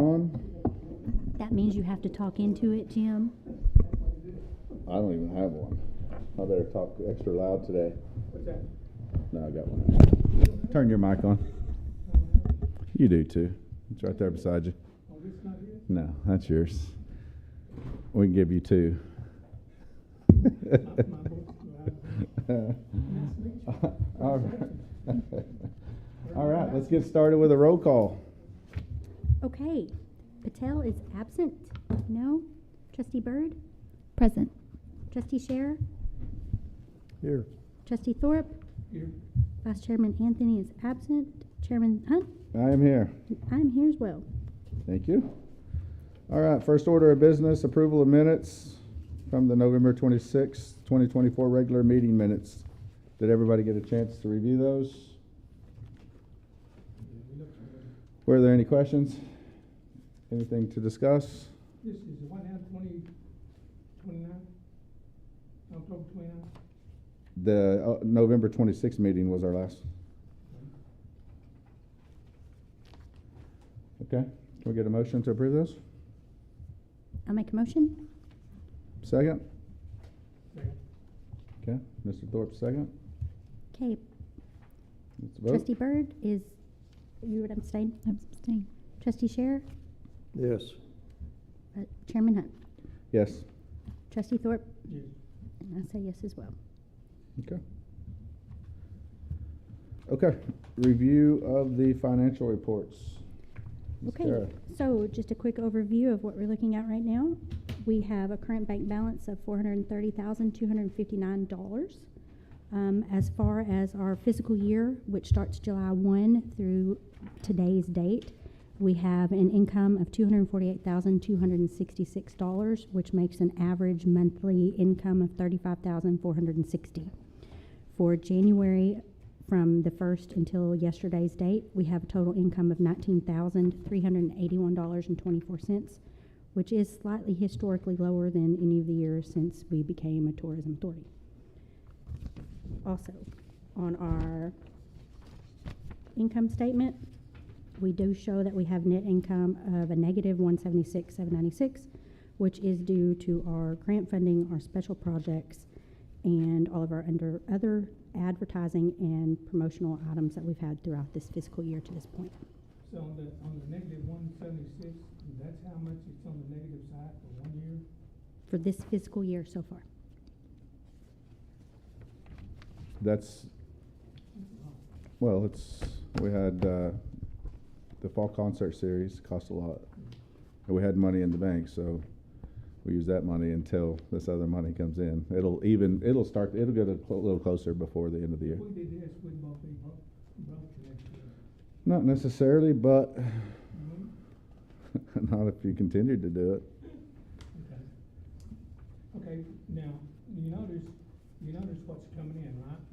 on? That means you have to talk into it, Jim. I don't even have one. I better talk extra loud today. What's that? No, I got one. Turn your mic on. You do too. It's right there beside you. Oh, this not here? No, that's yours. We can give you two. All right. All right, let's get started with a roll call. Okay. Patel is absent. No. Trustee Byrd? Present. Trustee Scher? Here. Trustee Thorpe? Here. Vice Chairman Anthony is absent. Chairman Hunt? I am here. I'm here as well. Thank you. All right, first order of business, approval of minutes from the November 26th, 2024 regular meeting minutes. Did everybody get a chance to review those? Were there any questions? Anything to discuss? This is the one out 29? October 29? The November 26th meeting was our last. Okay, can we get a motion to approve those? I'll make a motion. Second? Second. Okay, Mr. Thorpe, second. Okay. Let's vote. Trustee Byrd is, you would abstain? Abstain. Trustee Scher? Yes. Chairman Hunt? Yes. Trustee Thorpe? Yes. And I say yes as well. Okay. Okay, review of the financial reports. Ms. Okay, Tara. so just a quick overview of what we're looking at right now. We have a current bank balance of $430,259. As far as our fiscal year, which starts July 1 through today's date, we have an income of $248,266, which makes an average monthly income of $35,460. For January, from the 1st until yesterday's date, we have a total income of $19,381.24, which is slightly historically lower than any of the years since we became a tourism authority. Also, on our income statement, we do show that we have net income of a negative $176,796, which is due to our grant funding, our special projects, and all of our other advertising and promotional items that we've had throughout this fiscal year to this point. So on the negative 176, that's how much it's on the negative side for 1 year? For this fiscal year so far. That's, well, we had the fall concert series cost a lot. And we had money in the bank, so we use that money until this other money comes in. It'll get a little closer before the end of the year. If we did this, we'd both be broke next year. Not necessarily, but Mm-hmm. not if you continued to do it. Okay, now, you notice what's coming in, right?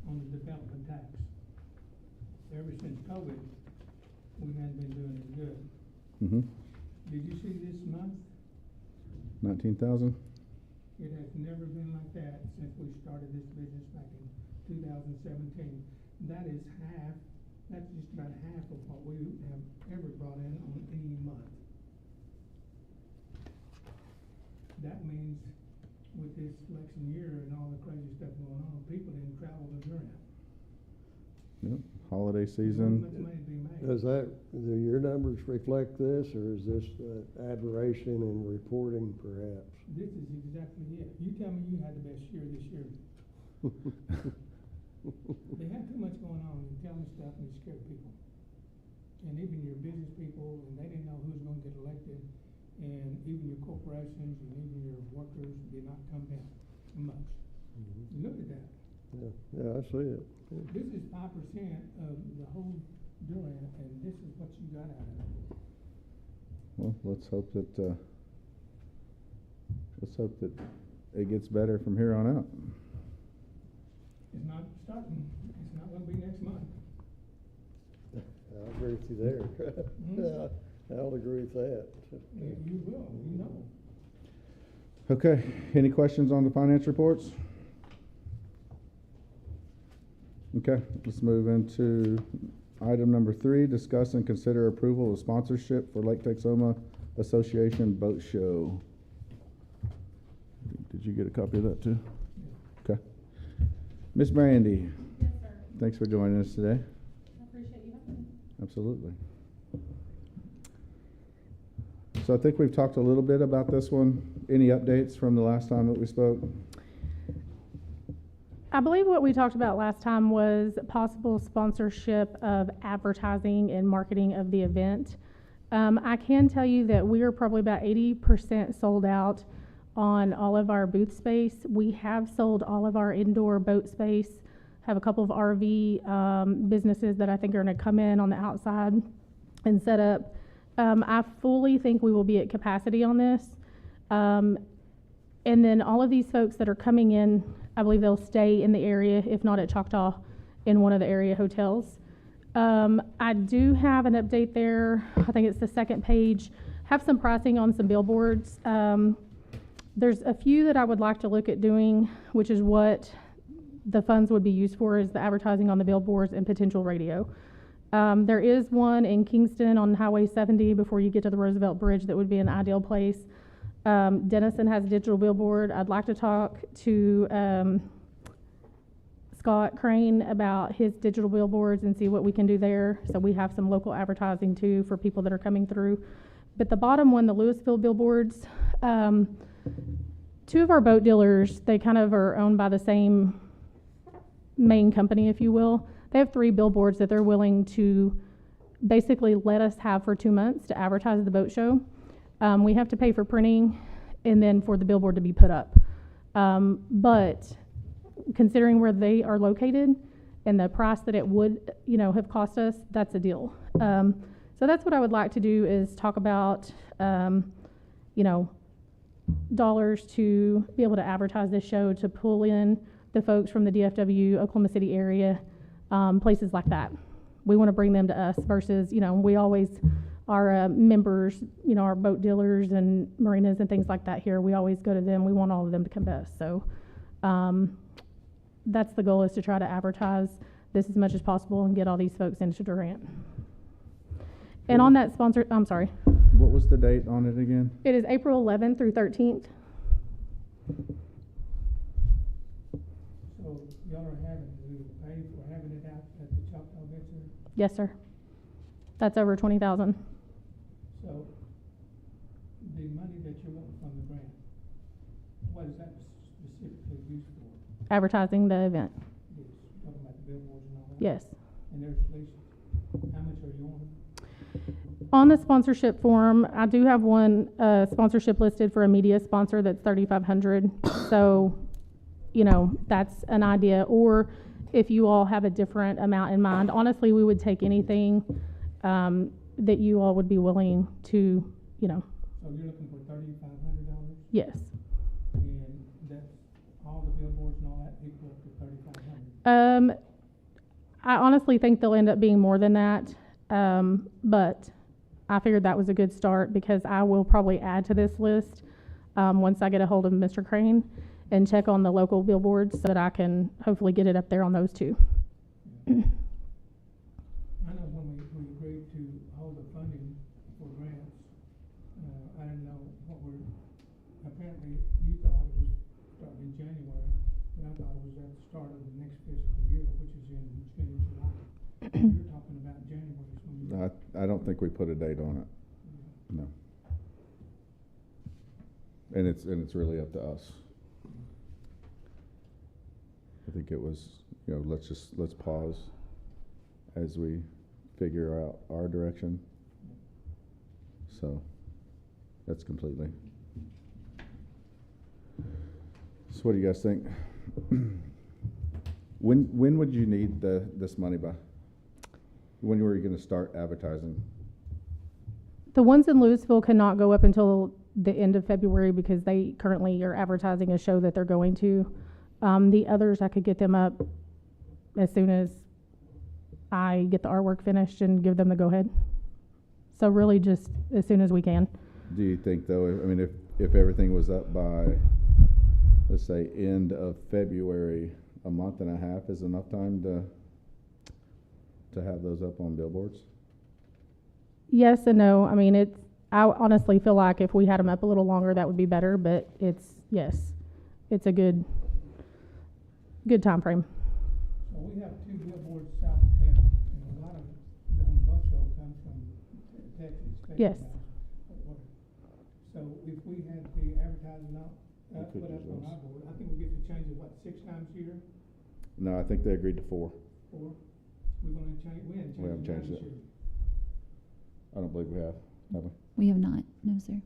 On the development tax. Ever since COVID, we hadn't been doing as good. Mm-hmm. Did you see this month? 19,000? It has never been like that since we started this business back in 2017. That's just about half of what we have ever brought in on any month. That means with this election year and all the crazy stuff going on, people didn't travel to Durham. Yep. Holiday Much season. money to be made. Does do your numbers reflect this, or is this aberration in reporting, perhaps? This is exactly it. You tell me you had the best year this year. They have too much going on. You tell them stuff and you scare people. And even your business people, and they didn't know who was going to get elected. And even your corporations and even your workers did not come down much. Mm-hmm. Look at that. Yeah, I see it. This is 5% of the whole Durham, and this is what you got out of it. Well, let's hope that it gets better from here on out. It's not starting. It's not going to be next month. I agree with you there. Mhm. I'll agree with that. You will. You know. Okay, any questions on the finance reports? Okay, let's move into Item number 3, discuss and consider approval of sponsorship for Lake Texoma Association Boat Show. Did you get a copy of that too? Okay. Miss Brandy. Yes, sir. Thanks for joining us today. I appreciate you having me. Absolutely. So I think we've talked a little bit about this one. Any updates from the last time that we spoke? I believe what we talked about last time was possible sponsorship of advertising and marketing of the event. I can tell you that we are probably about 80% sold out on all of our booth space. We have sold all of our indoor boat space, have a couple of RV businesses that I think are going to come in on the outside and set up. I fully think we will be at capacity on this. And then all of these folks that are coming in, I believe they'll stay in the area, if not at Choctaw, in one of the area hotels. I do have an update there. I think it's the second page. Have some pricing on some billboards. There's a few that I would like to look at doing, which is what the funds would be used for, is the advertising on the billboards and potential radio. There is one in Kingston on Highway 70 before you get to the Roosevelt Bridge that would be an ideal place. Denison has a digital billboard. I'd like to talk to Scott Crane about his digital billboards and see what we can do there. So we have some local advertising too for people that are coming through. But the bottom one, the Louisville billboards, two of our boat dealers, they kind of are owned by the same main company, if you will. They have 3 billboards that they're willing to basically let us have for 2 months to advertise the boat show. We have to pay for printing and then for the billboard to be put up. But considering where they are located and the price that it would, have cost us, that's a deal. So that's what I would like to do, is talk about, dollars to be able to advertise this show, to pull in the folks from the DFW, Oklahoma City area, places like that. We want to bring them to us versus, we always, our members, our boat dealers and marinas and things like that here, we always go to them. We want all of them to come to us. So that's the goal, is to try to advertise this as much as possible and get all these folks into Durant. And on that sponsor, I'm sorry. What was the date on it again? It is April 11th through 13th. So y'all are having to pay for having it out at the Choctaw Venture. Yes, sir. That's over $20,000. So the money that you want from the grant, what is that specifically used for? Advertising the event. Yes, talking about the billboards and all that? Yes. And there's least, how much are you on? On the sponsorship form, I do have one sponsorship listed for a media sponsor that's $3,500. So, that's an idea. Or if you all have a different amount in mind, honestly, we would take anything that you all would be willing to, So you're looking for $3,500? Yes. And that's all the billboards and all that equal up to $3,500? I honestly think they'll end up being more than that. But I figured that was a good start, because I will probably add to this list once I get a hold of Mr. Crane and check on the local billboards so that I can hopefully get it up there on those too. I know when we agreed to hold the funding for grants, I didn't know what apparently you thought it was starting in January, but I thought it was at the start of the next fiscal year, which is in June and July. You're talking about January. I don't think we put a date on it. No. And it's really up to us. I think it was, let's pause as we figure out our direction. So that's completely. So what do you guys think? When would you need this money by? When were you going to start advertising? The ones in Louisville cannot go up until the end of February, because they currently are advertising a show that they're going to. The others, I could get them up as soon as I get the artwork finished and give them the go-ahead. So really just as soon as we can. Do you think, though, if everything was up by, let's say, end of February, a month and a half is enough time to to have those up on billboards? Yes and no. I mean, I honestly feel like if we had them up a little longer, that would be better, but yes, it's a good time frame. So we have 2 billboards south of town, and a lot of the boat show comes from Texas, especially Yes. now. So if we had the advertising out, We could put up use on those. our board, I think we get to change it, 6 times a year? No, I think they agreed to 4. 4? We're gonna change, we hadn't We haven't changed it changed this it. year. I don't believe we have we? We have not, no, sir.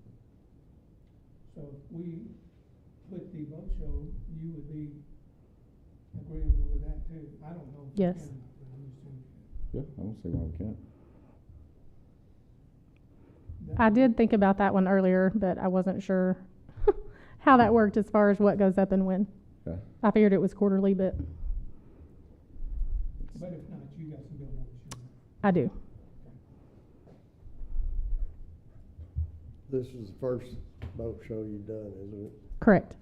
So if we put the boat show, you would be agreeable to that too. I don't know. If you Yes. can or not, but I'm just saying. Yeah, I don't see why we can't. I did think about that one earlier, but I wasn't sure how that worked as far as what goes up and when. Yeah. I figured it was quarterly, but But if not, you got some billboards. I do. This is the first boat show you've done, isn't it? Correct.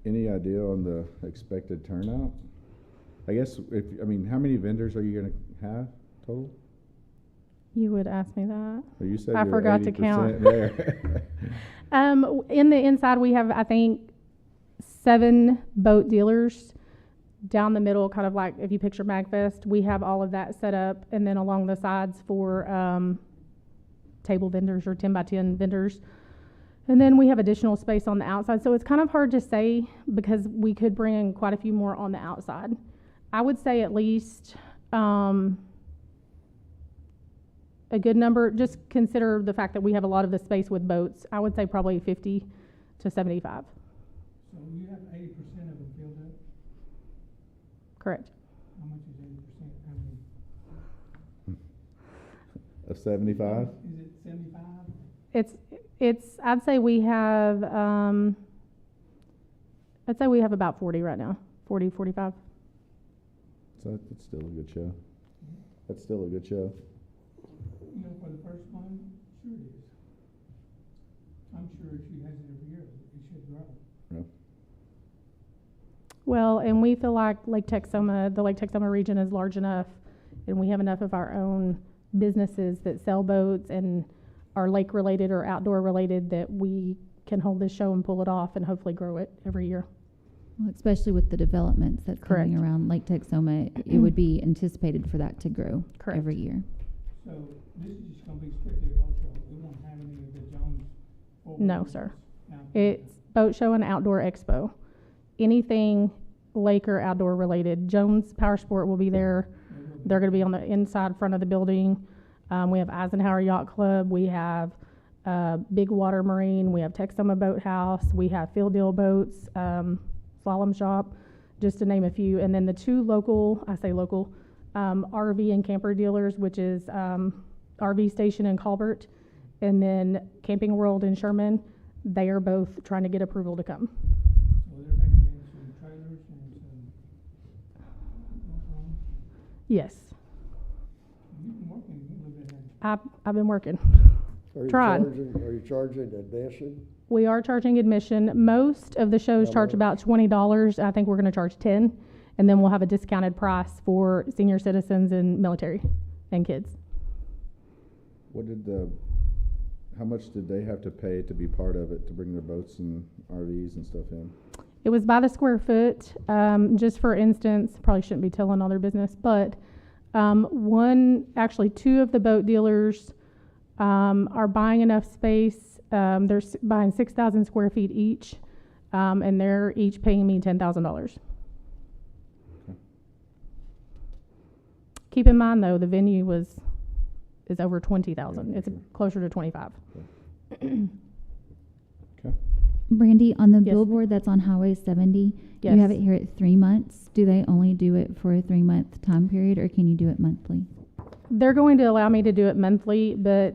Any idea on the expected turnout? I guess how many vendors are you gonna have total? You would ask me that. Well, you said I you're forgot to 80% count. there. In the inside, we have, I think, 7 boat dealers. Down the middle, kind of like if you picture MagFest, we have all of that set up, and then along the sides for table vendors or 10 by 10 vendors. And then we have additional space on the outside. So it's kind of hard to say because we could bring in quite a few more on the outside. I would say at least a good number. Just consider the fact that we have a lot of the space with boats. I would say probably 50 to 75. So you have 80% of them filled up. Correct. How much is 80%? How many? Of 75? Is it 75? I'd say we have, about 40 right now. 40, 45. So that's still a good show. That's still a good show. You know, for the first one, sure it is. I'm sure she has it every year. It should grow. Yeah. Well, and we feel like the Lake Texoma region is large enough, and we have enough of our own businesses that sell boats and are lake related or outdoor related that we can hold this show and pull it off and hopefully grow it every year. Well, especially with the developments that's coming Correct. around Lake Texoma, it would be anticipated for that to grow Correct. every year. So this is just gonna be strictly a boat show. We won't have any of the Jones. No, sir. It's boat show and outdoor expo. Anything lake or outdoor related. Jones Power Sport will be there. They're going to be on the inside front of the building. We have Eisenhower Yacht Club. We have Big Water Marine. We have Texoma Boathouse. We have Field Deal Boats, Slalom Shop, just to name a few. And then the 2 local, RV and camper dealers, which is RV Station in Colbert, and then Camping World in Sherman. They are both trying to get approval to come. So they're bringing in some trailers and some. Yes, You've been working a little bit, haven't you? I've been working. Are you Tried. Are you charging admission? We are charging admission. Most of the shows How charge much? about $20. I think we're going to charge 10, and then we'll have a discounted price for senior citizens and military and kids. How much did they have to pay to be part of it, to bring their boats and RVs and stuff in? It was by the square foot. Just for instance, probably shouldn't be telling all their business, but 2 of the boat dealers are buying enough space. They're buying 6,000 square feet each, and they're each paying me $10,000. Okay. Keep in mind, though, the venue is over 20,000. Yeah, It's sure. closer to 25. Okay. Brandy, on the Yes. billboard that's on Highway 70, Yes. you have it here at 3 months. Do they only do it for a 3-month time period, or can you do it monthly? They're going to allow me to do it monthly, but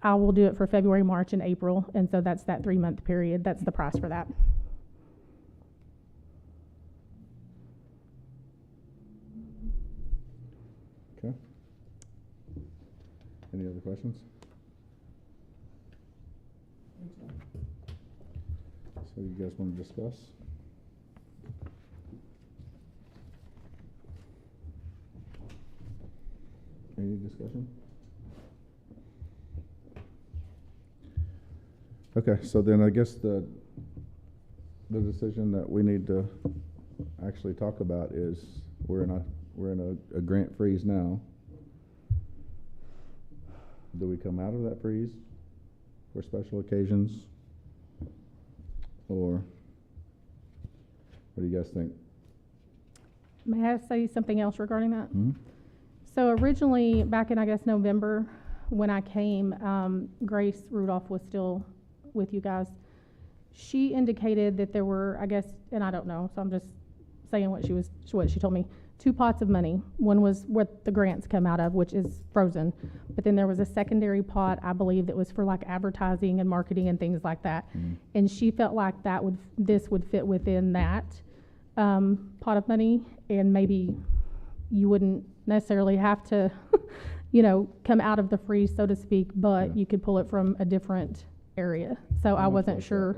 I will do it for February, March, and April, and so that's that 3-month period. That's the price for that. Okay. Any other questions? So you guys want to discuss? Any discussion? Okay, so then I guess the decision that we need to actually talk about is we're in a grant freeze now. Do we come out of that freeze for special occasions? Or what do you guys think? May I say something else regarding that? Hmm? So originally, back in, I guess, November, when I came, Grace Rudolph was still with you guys. She indicated that there were, I guess, and I don't know, so I'm just saying what she told me. 2 pots of money. One was what the grants come out of, which is frozen. But then there was a secondary pot, I believe, that was for like advertising and marketing and things like that. Mhm. And she felt like this would fit within that pot of money, and maybe you wouldn't necessarily have to, come out of the freeze, so to speak, but Yeah. you could pull it from a different area. So I How much wasn't was sure.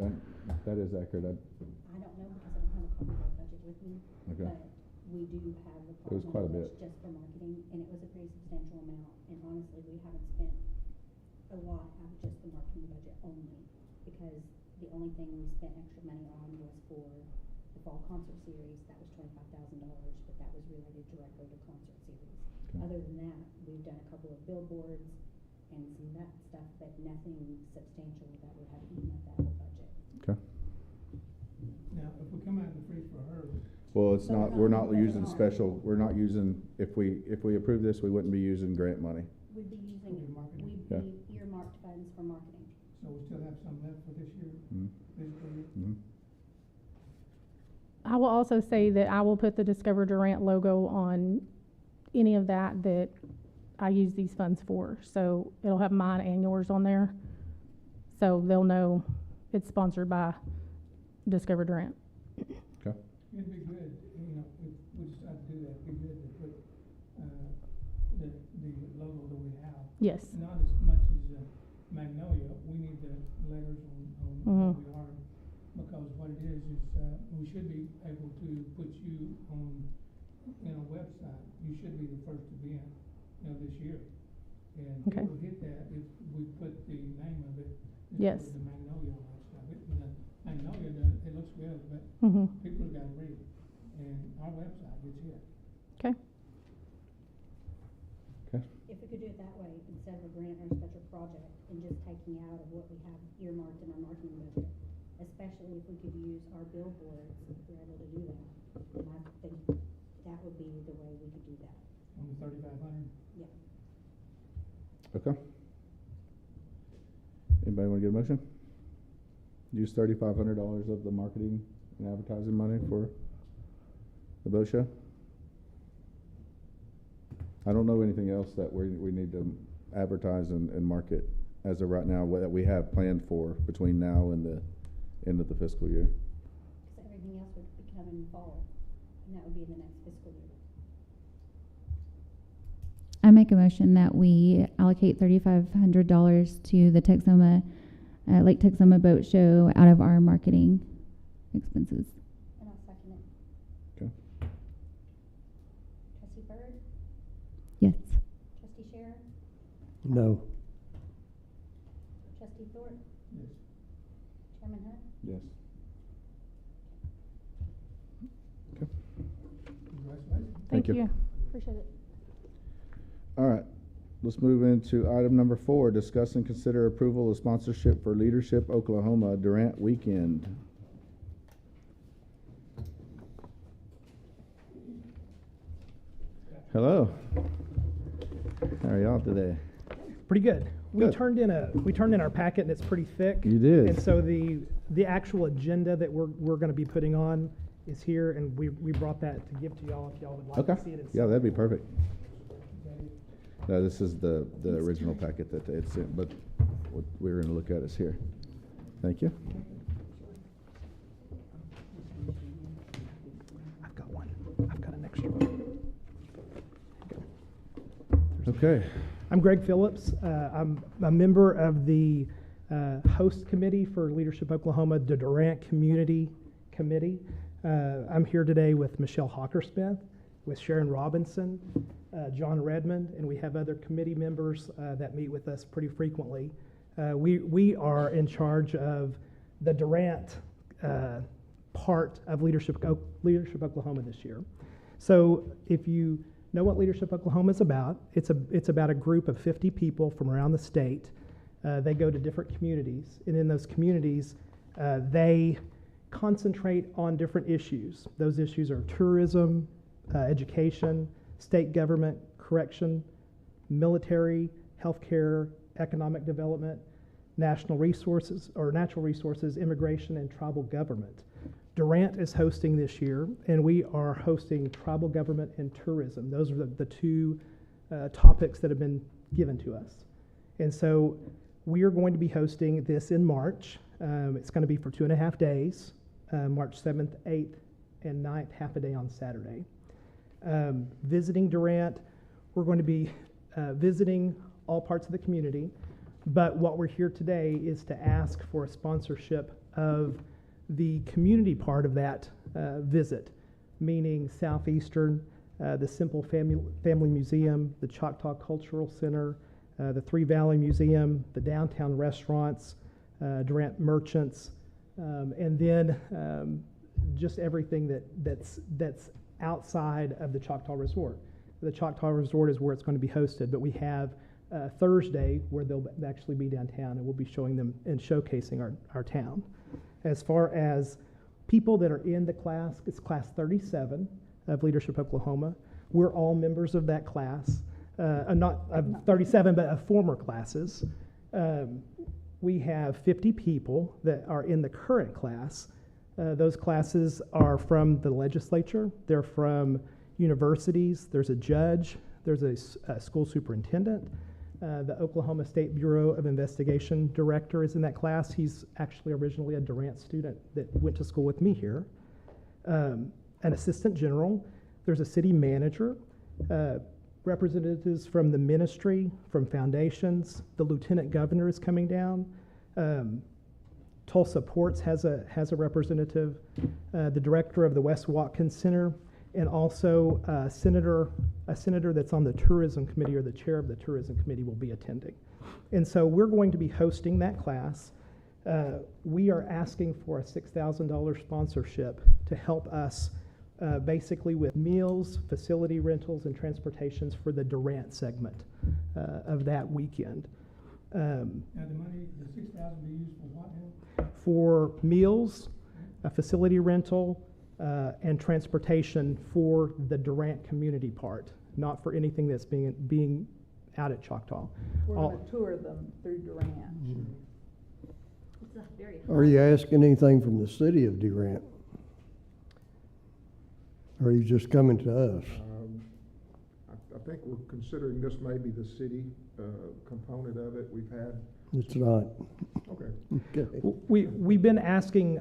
That is accurate. I don't know because I don't have a copy of the budget with me, Okay. but we do have the It was part quite a that's bit. just for marketing, and it was a pretty substantial amount, and honestly, we haven't spent a lot out of just the marketing budget only, because the only thing we spent extra money on was for the fall concert series, that was $25,000, but that was related directly to concert series. Okay. Other than that, we've done a couple of billboards and some of that stuff, but nothing substantial that would have eaten up that whole budget. Okay. Now, if we come out of the freeze for her, Well, it's So not, we're we're not not moving using on. special, we're not using, if we approve this, we wouldn't be using grant money. We'd be using, Okay, marketing. Yeah. we'd be earmarked funds for marketing. so we still have some left for this year, Mhm. fiscal year. Mhm. I will also say that I will put the Discover Durant logo on any of that I use these funds for. So it'll have mine and yours on there. So they'll know it's sponsored by Discover Durant. Okay. It'd be good, if we decide to do that, it'd be good to put, the logo that we have. Yes. Not as much as Magnolia, we need the letters on Mhm. what we are, because what it is, we should be able to put you on, website, you should be the first event, this year. And Okay. people hit that if we put the name of it. Yes. The Magnolia and all that stuff, Magnolia does, it looks good, but Mm-hmm. people have gotta read, and our website gets hit. Okay. Okay. If we could do it that way, instead of a grant or a special project, and just taking out of what we have earmarked in our marketing budget, especially if we could use our billboards, if we're able to do that, then I think that would be the way we could do that. On the 3,500. Yeah. Okay. Anybody want to get a motion? Use $3,500 of the marketing and advertising money for the boat show? I don't know anything else that we need to advertise and market as of right now, that we have planned for between now and the end of the fiscal year. Because everything else would be coming fall, and that would be in the next fiscal year. I make a motion that we allocate $3,500 to the Lake Texoma Boat Show out of our marketing expenses. And I'll second it. Okay. Trustee Byrd? Yes. Trustee Scherer? No. Trustee Thorpe? Yes. Chairman Hunt? Yes. Congratulations. Thank you. Appreciate it. All right, let's move into item number 4, discuss and consider approval of sponsorship for Leadership Oklahoma Durant Weekend. Hello. How are y'all today? Pretty good. Good. We turned in our packet, and it's pretty thick. You did. And so the actual agenda that we're going to be putting on is here, and we brought that to give to y'all if y'all would like Okay, to see it. yeah, that'd be perfect. No, this is the original packet that it's in, but what we're gonna look at is here. Thank you. I've got one. I've got an extra one. Okay. I'm Greg Phillips. I'm a member of the host committee for Leadership Oklahoma, the Durant Community Committee. I'm here today with Michelle Hawkersmith, with Sharon Robinson, John Redmond, and we have other committee members that meet with us pretty frequently. We are in charge of the Durant part of Leadership Oklahoma this year. So if you know what Leadership Oklahoma is about, it's about a group of 50 people from around the state. They go to different communities, and in those communities, they concentrate on different issues. Those issues are tourism, education, state government, correction, military, healthcare, economic development, natural resources, immigration, and tribal government. Durant is hosting this year, and we are hosting tribal government and tourism. Those are the two topics that have been given to us. And so we are going to be hosting this in March. It's going to be for 2.5 days, March 7th, 8th, and 9th, half a day on Saturday. Visiting Durant, we're going to be visiting all parts of the community, but what we're here today is to ask for a sponsorship of the community part of that visit, meaning Southeastern, the Simple Family Museum, the Choctaw Cultural Center, the Three Valley Museum, the downtown restaurants, Durant Merchants, and then just everything that's outside of the Choctaw Resort. The Choctaw Resort is where it's going to be hosted, but we have Thursday where they'll actually be downtown, and we'll be showing them and showcasing our town. As far as people that are in the class, it's class 37 of Leadership Oklahoma. We're all members of that class, not of 37, but of former classes. We have 50 people that are in the current class. Those classes are from the legislature, they're from universities, there's a judge, there's a school superintendent. The Oklahoma State Bureau of Investigation director is in that class. He's actually originally a Durant student that went to school with me here. An assistant general, there's a city manager, representatives from the ministry, from foundations. The lieutenant governor is coming down. Tulsa Ports has a representative, the director of the West Watkins Center, and also a senator that's on the tourism committee, or the chair of the tourism committee, will be attending. And so we're going to be hosting that class. We are asking for a $6,000 sponsorship to help us basically with meals, facility rentals, and transportations for the Durant segment of that weekend. Now the money, the $6,000 be used for what now? For meals, a facility rental, and transportation for the Durant community part, not for anything that's being out at Choctaw. We're going to tour them through Durant. It's a very Are you asking anything from the city of Durant? Or are you just coming to us? I think we're considering this may be the city component of it. We've had. It's not. Okay. Okay. We've been asking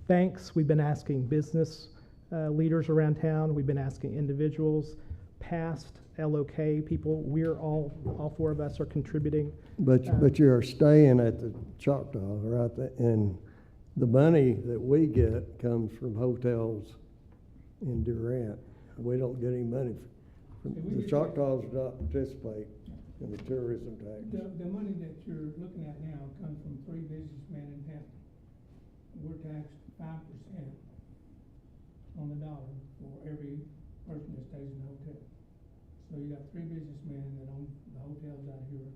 banks, we've been asking business leaders around town, we've been asking individuals, past LOK people. We're all four of us are contributing. But you're staying at the Choctaw, right? And the money that we get comes from hotels in Durant. We don't get any money from the Choctaws. Don't participate in the tourism tax. The money that you're looking at now comes from 3 businessmen in town. We're taxed 5% on the dollar for every person that stays in the hotel. So you got 3 businessmen that own the hotels out here,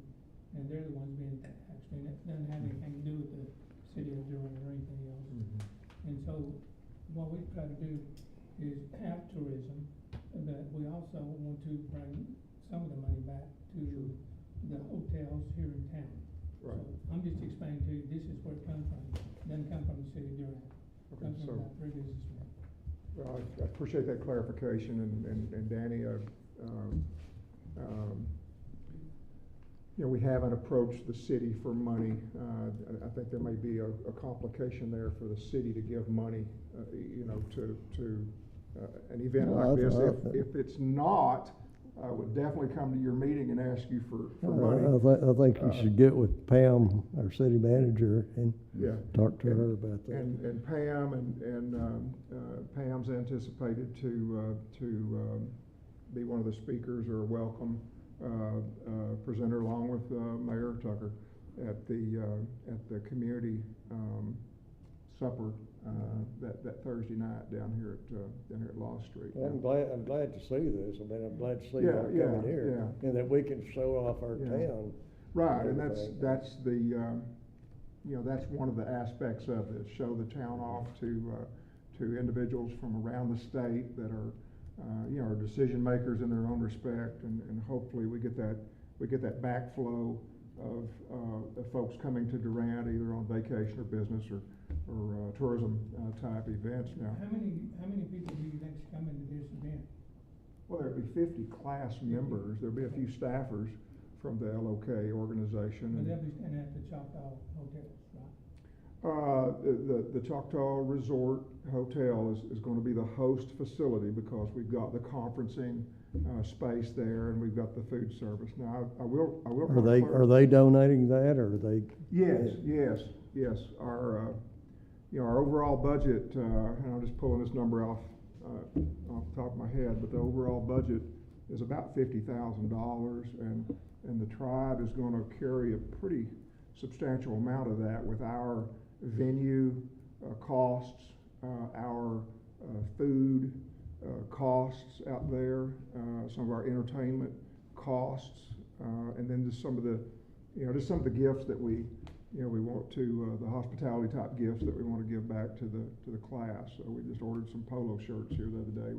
and they're the ones being taxed. And it doesn't have anything to do with the city of Durant or anything else. And so what we try to do is have tourism, but we also want to bring some of the money back to the hotels here in town. Right. So I'm just explaining to you, this is where it comes from. It doesn't come from the city of Durant. It Okay, comes so- from about 3 businessmen. Well, I appreciate that clarification, and Danny, we haven't approached the city for money. I think there may be a complication there for the city to give money, to an event like this. If it's not would definitely come to your meeting and ask you for I money. think you should get with Pam, our city manager, and Yeah. talk to her about that. And Pam Pam's anticipated to be one of the speakers or welcome presenter along with Mayor Tucker at the community supper that Thursday night down here at Law Street. Well, I'm glad to see this. I mean, I'm glad to see Yeah, y'all yeah, coming here, and that we can show off our Yeah. town. Right, and everything. that's the that's one of the aspects of this, show the town off to individuals from around the state that are are decision makers in their own respect, and hopefully we get that backflow of folks coming to Durant either on vacation or business or tourism type events now. How many people do you think's coming to this event? Well, there'd be 50 class members, there'll be a few staffers from the LOK organization. But they'll be staying at the Choctaw Hotel, right? The Choctaw Resort Hotel is going to be the host facility because we've got the conferencing space there and we've got the food service. Now, I will. Are they donating that, or are they? Yes. Our overall budget, and I'm just pulling this number off the top of my head, but the overall budget is about $50,000, and the tribe is going to carry a pretty substantial amount of that with our venue costs, our food costs out there, some of our entertainment costs, and then just some of the gifts that we want to the hospitality type gifts that we want to give back to the class. So we just ordered some polo shirts here the other day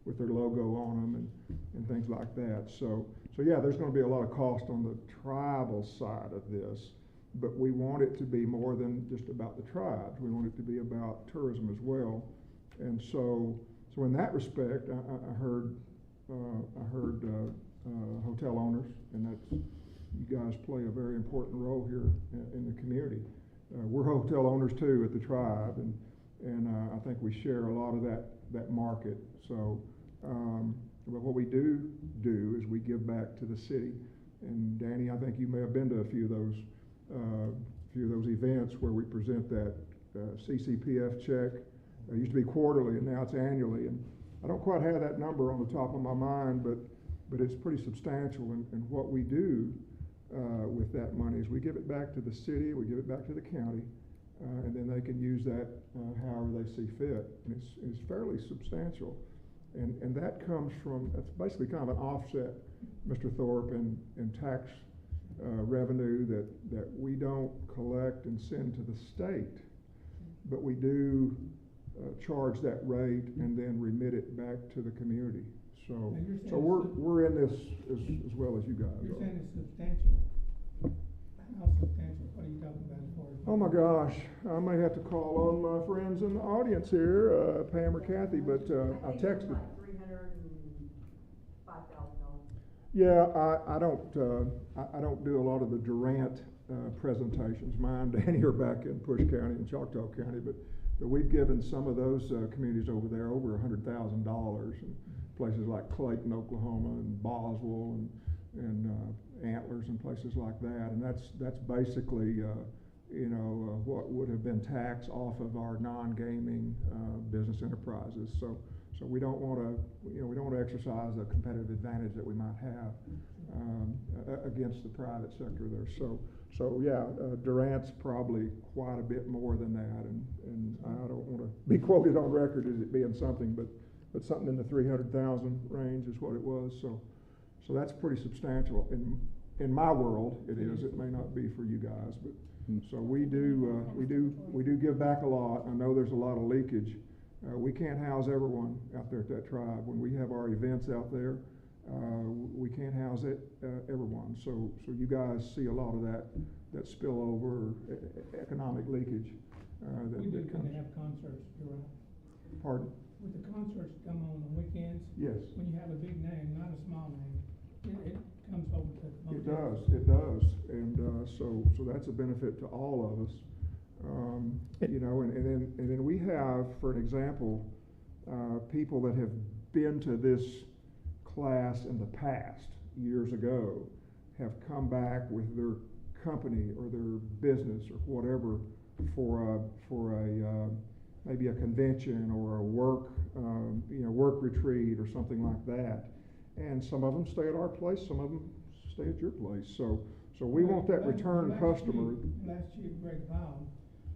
with their logo on them and things like that. So yeah, there's going to be a lot of cost on the tribal side of this, but we want it to be more than just about the tribes. We want it to be about tourism as well. And so in that respect, I heard hotel owners, and that's, you guys play a very important role here in the community. We're hotel owners too at the tribe, and I think we share a lot of that market. So, but what we do is we give back to the city. And Danny, I think you may have been to a few of those events where we present that CCPF check. It used to be quarterly, and now it's annually. And I don't quite have that number on the top of my mind, but it's pretty substantial. And what we do with that money is we give it back to the city, we give it back to the county, and then they can use that however they see fit. And it's fairly substantial. And that comes from, that's basically kind of an offset, Mr. Thorpe, in tax revenue that we don't collect and send to the state, but we do charge that rate and then remit it back to the community. So we're in this as well as you guys You're are. saying it's substantial. How substantial? What are you talking about as far as? Oh my gosh, I may have to call on my friends in the audience here, Pam or Kathy, but I texted. Like $305,000. Yeah, I don't do a lot of the Durant presentations. Mine, Danny, are back in Push County and Choctaw County, but we've given some of those communities over there over $100,000, and places like Clayton, Oklahoma, and Boswell, and Antlers, and places like that. And that's basically what would have been taxed off of our non-gaming business enterprises. So we don't want to exercise a competitive advantage that we might have against the private sector there. So yeah, Durant's probably quite a bit more than that, and I don't want to be quoted on record as it being something, but something in the 300,000 range is what it was. So that's pretty substantial. In my world, it is. It may not be for you guys, but so we do give back a lot. I know there's a lot of leakage. We can't house everyone out there at that tribe. When we have our events out there, we can't house everyone. So you guys see a lot of that spillover economic leakage. We do kind of have concerts, you're right. Pardon? With the concerts that come on weekends. Yes. When you have a big name, not a small name, it comes over to. It does, and so that's a benefit to all of us. And then we have, for an example, people that have been to this class in the past, years ago, have come back with their company or their business or whatever for maybe a convention or a work retreat or something like that. And some of them stay at our place, some of them stay at your place. So we want that return customer. Last Chief Greg Powell,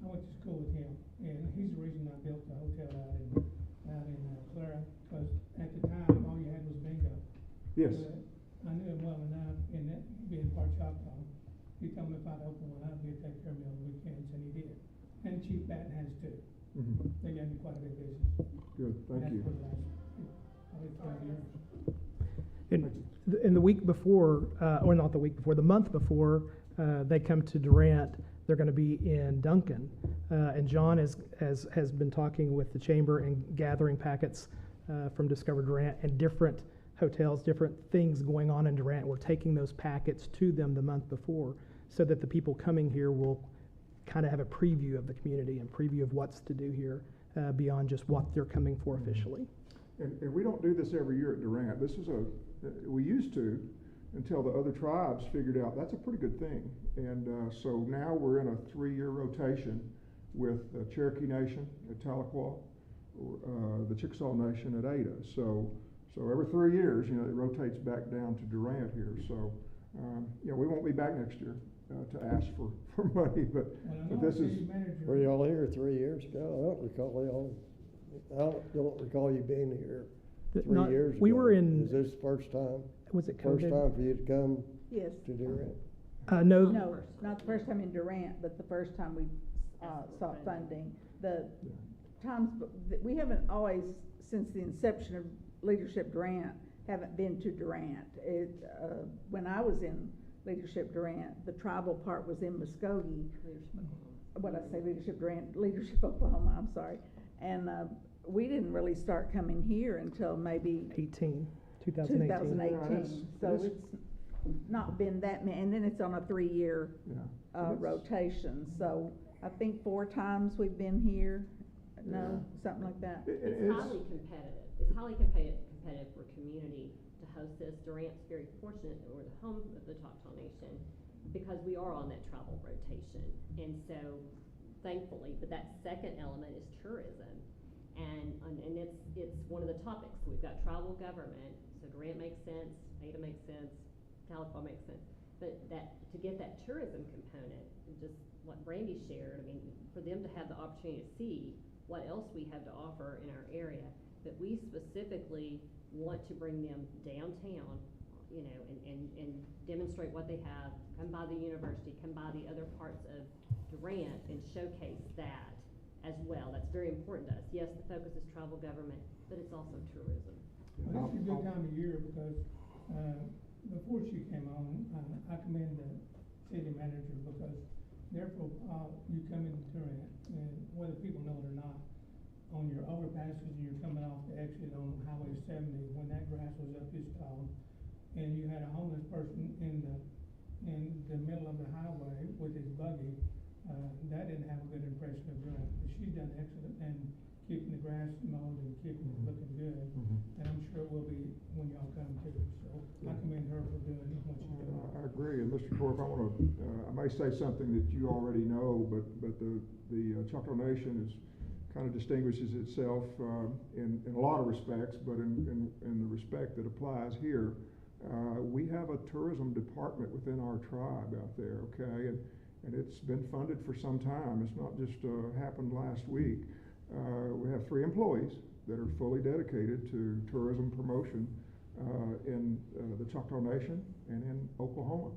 I went to school with him, and he's the reason I built the hotel out in Clara, because at the time, all you had was bingo. Yes. But I knew him well enough, and that being part Choctaw, he told me if I'd open one up, he'd take care of me on the weekends, and he did. And Chief Batten has too. Mm-hmm. They gave me quite a bit of business. Good, thank you. For the last, probably 12 years. In the week before, or not the week before, the month before, they come to Durant, they're gonna be in Duncan. And John has been talking with the chamber and gathering packets from Discover Durant and different hotels, different things going on in Durant. We're taking those packets to them the month before so that the people coming here will kind of have a preview of the community and preview of what's to do here beyond just what they're coming for officially. And we don't do this every year at Durant. This is we used to, until the other tribes figured out that's a pretty good thing. And so now we're in a 3-year rotation with the Cherokee Nation at Tahlequah, the Chickasaw Nation at Ada. So every 3 years, it rotates back down to Durant here. So, we won't be back next year to ask for money, but this is. Were y'all here 3 years ago? I don't recall you being here 3 years ago. We were in. Is this the first time? Was it First COVID? time for you to come Yes. to Durant? No. No, not the first time in Durant, but the first time we sought funding. The times, we haven't always, since the inception of Leadership Durant, haven't been to Durant. When I was in Leadership Durant, the tribal part was in Muskogee. Leadership Durant, Leadership Oklahoma, I'm sorry. And we didn't really start coming here until maybe 2018. So it's not been that many, and then it's on a 3-year rotation. So I think 4 times we've been here. No, something like that. It's highly competitive. It's highly competitive for community to host this. Durant's very fortunate that we're the home of the Choctaw Nation because we are on that travel rotation. And so, thankfully, but that second element is tourism. And it's one of the topics. We've got tribal government, so Durant makes sense, Ada makes sense, Tahlequah makes sense. But to get that tourism component, just what Brandy shared, I mean, for them to have the opportunity to see what else we have to offer in our area, that we specifically want to bring them downtown, and demonstrate what they have, come by the university, come by the other parts of Durant and showcase that as well. That's very important to us. Yes, the focus is tribal government, but it's also tourism. Well, this is a good time of year because before she came on, I commend the city manager because therefore you come into Durant, and whether people know it or not, on your overpasses and you're coming off the exit on Highway 70 when that grass was up this tall, and you had a homeless person in the middle of the highway with his buggy, that didn't have a good impression of Durant. But she's done excellent and keeping the grass mowed and keeping it looking good, and I'm sure it will be when y'all come too. So I commend her for doing what she's doing. I agree, and Mr. Corp, I may say something that you already know, but the Choctaw Nation kind of distinguishes itself in a lot of respects, but in the respect that applies here, we have a tourism department within our tribe out there, okay, and it's been funded for some time. It's not just happened last week. We have 3 employees that are fully dedicated to tourism promotion in the Choctaw Nation and in Oklahoma.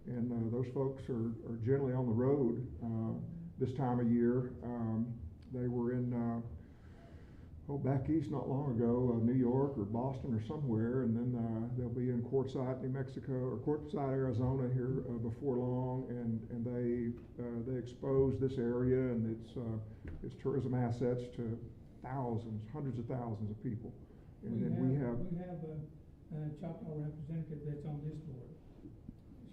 And those folks are generally on the road this time of year. They were in, back east not long ago, New York or Boston or somewhere, and then they'll be in Quartzsite, New Mexico, or Quartzsite, Arizona here before long, and they expose this area and its tourism assets to thousands, hundreds of thousands of people. And we have a Choctaw representative that's on this board.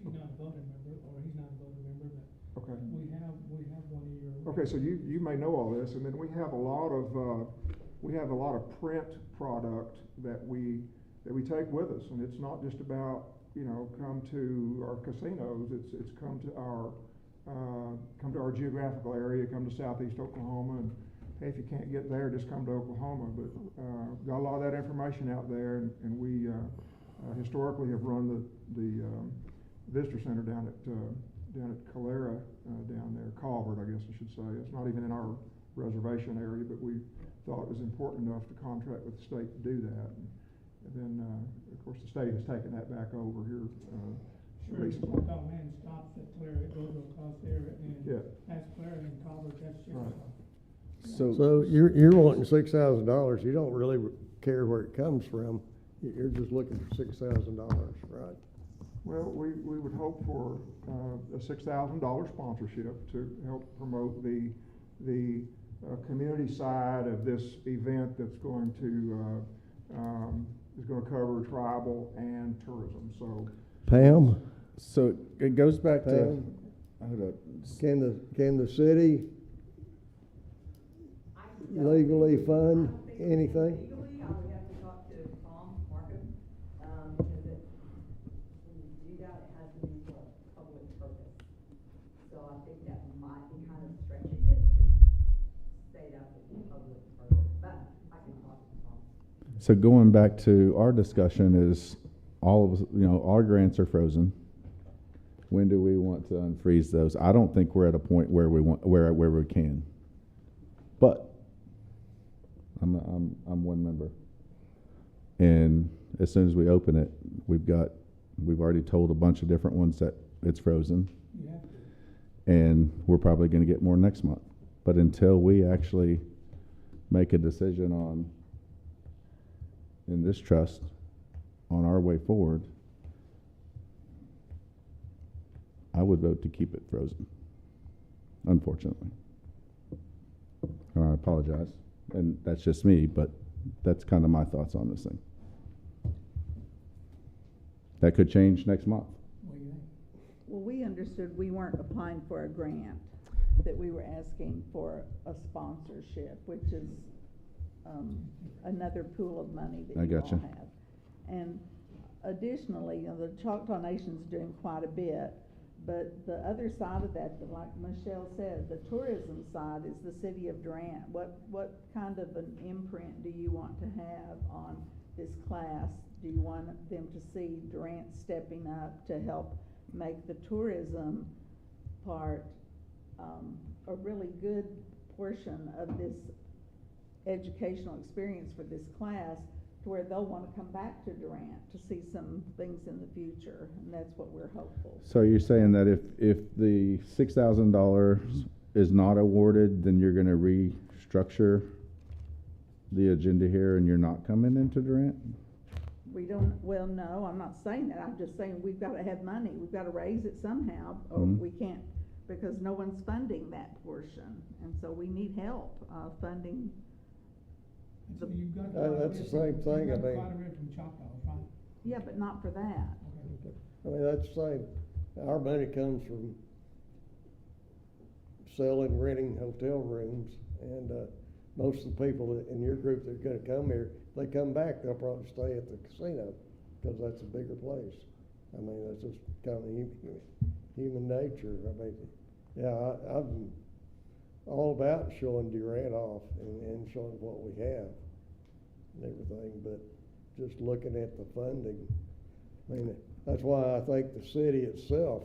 She's not a voting member, or he's not a voting member, but okay. we have one of your. Okay, so you may know all this, and then we have a lot of print product that we that we take with us. And it's not just about, you know, come to our casinos, it's come to our geographical area, come to southeast Oklahoma, and hey, if you can't get there, just come to Oklahoma. But got a lot of that information out there, and we historically have run the visitor center down at Calera, down there, Calvert, I guess I should say. It's not even in our reservation area, but we thought it was important enough to contract with the state to do that. And then, of course, the state has taken that back over here Sure, recently. Choctaw Man stops at Clara, it goes across there, and Yeah. that's Clara and Calvert, that's Right. Chickasaw. So you're wanting $6,000, you don't really care where it comes from, you're just looking for $6,000, right? Well, we would hope for a $6,000 sponsorship to help promote the community side of this event that's going to cover tribal and tourism. So Pam, So it goes back to, Pam, hold up. can the city legally fund anything? Legally, I would have to talk to Tom Markham, because when you do that, it has to be for a public purpose. So I think that might be kind of stretching it to say that would be public purpose, but I can talk to Tom. So going back to our discussion is all of us, you know, our grants are frozen. When do we want to unfreeze those? I don't think we're at a point where we want, where we can. But I'm one member. And as soon as we open it, we've already told a bunch of different ones that it's frozen. You have to. And we're probably gonna get more next month. But until we actually make a decision on, in this trust, on our way forward, I would vote to keep it frozen, unfortunately. And I apologize, and that's just me, but that's kind of my thoughts on this thing. That could change next month. What do you think? Well, we understood we weren't applying for a grant, that we were asking for a sponsorship, which is another pool of money that I you all gotcha. have. And additionally, you know, the Choctaw Nation's doing quite a bit, but the other side of that, like Michelle said, the tourism side is the city of Durant. What kind of an imprint do you want to have on this class? Do you want them to see Durant stepping up to help make the tourism part a really good portion of this educational experience for this class, to where they'll want to come back to Durant to see some things in the future, and that's what we're hopeful. So you're saying that if the $6,000 is not awarded, then you're gonna restructure the agenda here and you're not coming into Durant? We don't, well, no, I'm not saying that, I'm just saying we've got to have money, we've got to raise it somehow, or Mhm. we can't, because no one's funding that portion, and so we need help, funding. And so you've got. That's the same thing, You've I got mean. quite a bit from Choctaw, right? Yeah, but not for that. Okay. I mean, that's the same, our money comes from selling, renting hotel rooms, and, most of the people in your group that are gonna come here, if they come back, they'll probably stay at the casino, because that's a bigger place. I mean, that's just kind of human nature. I mean, yeah, I'm all about showing Durant off and showing what we have and everything, but just looking at the funding, I mean, that's why I think the city itself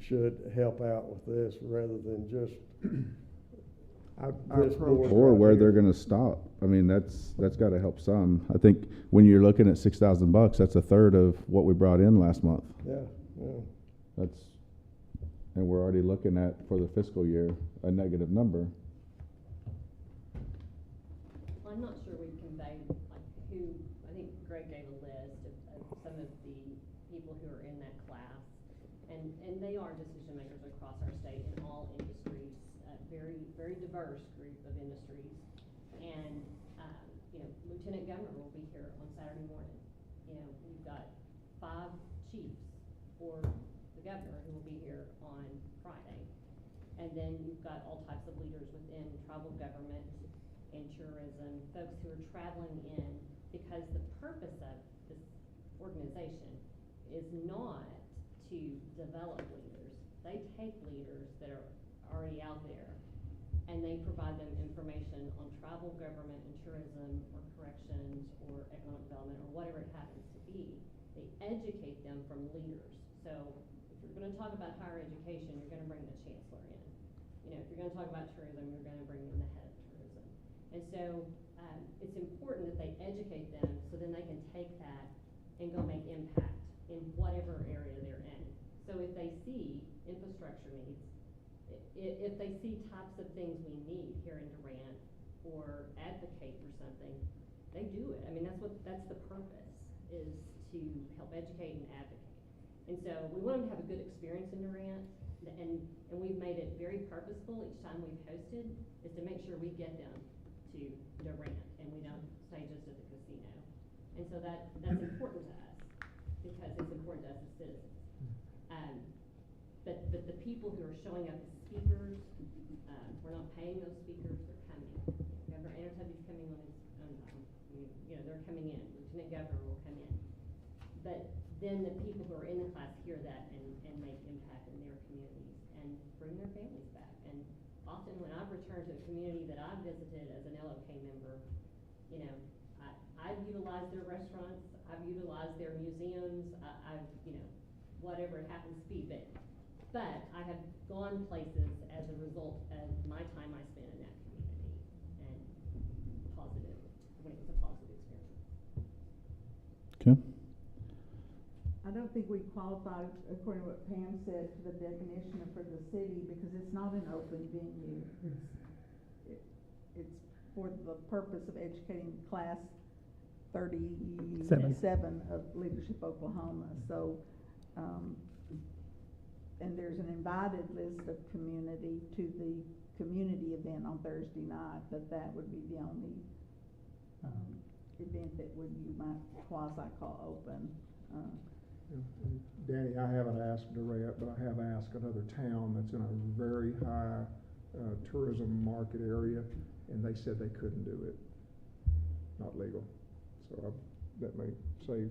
should help out with this rather than just our this approach board Or right where here. they're gonna stop. I mean, that's gotta help some. I think when you're looking at $6,000, that's a third of what we brought in last month. Yeah, yeah. And we're already looking at, for the fiscal year, a negative number. Well, I'm not sure we've conveyed, like, who, I think Greg gave a list of some of the people who are in that class. And they are decision makers across our state in all industries, very, very diverse group of industries. And, you know, Lieutenant Governor will be here on Saturday morning. You know, we've got 5 chiefs for the governor who will be here on Friday. And then you've got all types of leaders within tribal government and tourism, folks who are traveling in because the purpose of this organization is not to develop leaders. They take leaders that are already out there, and they provide them information on travel, government, and tourism, or corrections, or economic development, or whatever it happens to be. They educate them from leaders. So if you're gonna talk about higher education, you're gonna bring the chancellor in. You know, if you're gonna talk about tourism, you're gonna bring in the head of tourism. And so, it's important that they educate them, so then they can take that and go make impact in whatever area they're in. So if they see infrastructure needs, if they see types of things we need here in Durant, or advocate for something, they do it. I mean, that's the purpose, is to help educate and advocate. And so we want them to have a good experience in Durant, and we've made it very purposeful each time we've hosted, is to make sure we get them to Durant, and we don't stay just at the casino. And so that's important to us, because it's important to us as citizens. But the people who are showing up as speakers, we're not paying those speakers, they're coming. Governor Antobi's coming on his own time. You know, they're coming in. Lieutenant Governor will come in. But then the people who are in the class hear that and make impact in their communities and bring their families back. And often when I've returned to a community that I've visited as an LOK member, you know, I've utilized their restaurants, I've utilized their museums, I've, you know, whatever it happens to be. But I have gone places as a result of my time I spent in that community, and positive, when it was a positive experience. Okay. I don't think we qualify, according to what Pam said, for the definition for the city, because it's not an open venue. It's for the purpose of educating class 37 of Leadership Oklahoma. So, and there's an invited list of community to the community event on Thursday night, but that would be the only event that you might quasi call open. Danny, I haven't asked Durant, but I have asked another town that's in a very high tourism market area, and they said they couldn't do it. Not legal. So that may save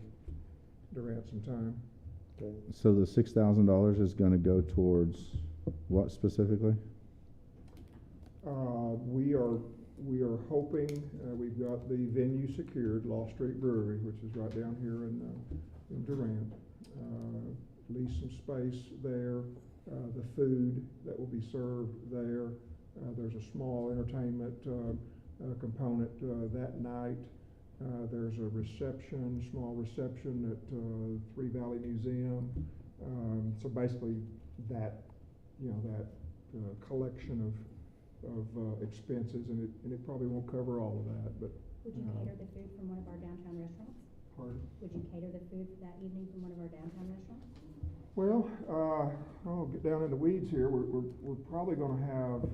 Durant some time. Okay. So the $6,000 is gonna go towards what specifically? We are hoping, we've got the venue secured, Law Street Brewery, which is right down here in Durant. Lease some space there, the food that will be served there. There's a small entertainment component that night. There's a small reception at Three Valley Museum. So basically that, you know, that collection of expenses, and it probably won't cover all of that, but. Would you cater the food from one of our downtown restaurants? Pardon? Would you cater the food for that evening from one of our downtown restaurants? Well, I'll get down in the weeds here. We're probably gonna have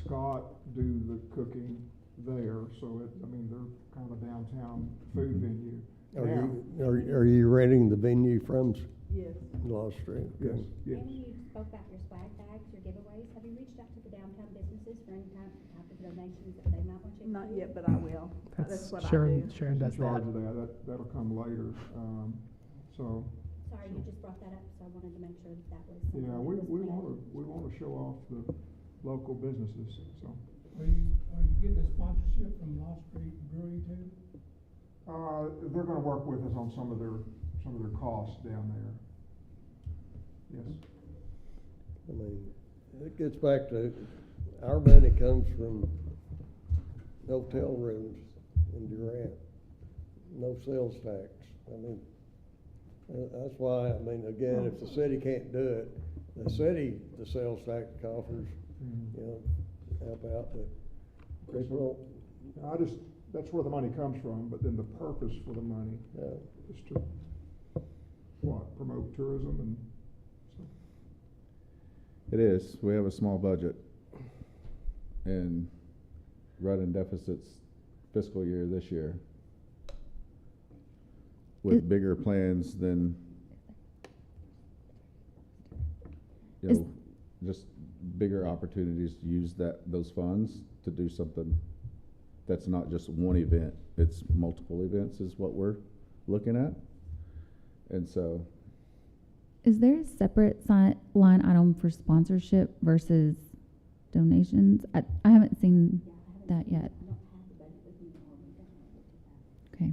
Scott do the cooking there, so I mean, they're kind of a downtown food venue. Are you renting the venue from Yes. Law Street? Yes, yes. And you spoke about your swag bags, your giveaways. Have you reached out to the downtown businesses for any type of donations that they might want you to Not do? yet, but I will. That's what Sharon, I do. Sharon does Charge that. of that'll come later. So, Sorry, you just brought that up, so I wanted to make sure that was something yeah, that we was planned. wanna show off the local businesses, so. Are you getting a sponsorship from Law Street Brewery too? They're gonna work with us on some of their costs down there. Yes. I mean, it gets back to, our money comes from hotel rooms in Durant, no sales tax. I mean, that's why, I mean, again, if the city can't do it, the sales tax coffers, you know, help out, but people That's where the money comes from, but then the purpose for the money is to, promote tourism and so. It is. We have a small budget and running deficits fiscal year this year with bigger plans than, you know, just bigger opportunities to use those funds to do something that's not just one event, it's multiple events is what we're looking at. And so, Is there a separate line item for sponsorship versus donations? I haven't seen that yet. Okay.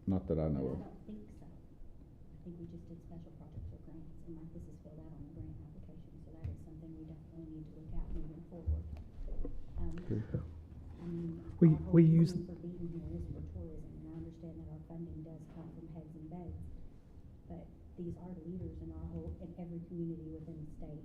not that I know of. I don't think so. I think we just did special projects or grants, and like this is filled out on the grant application, so that is something we definitely need to look at moving forward. Okay. I mean, We- our whole we use- reason for being here is for tourism, and I understand that our funding does come from heads and beds, but these are leaders in every community within the state.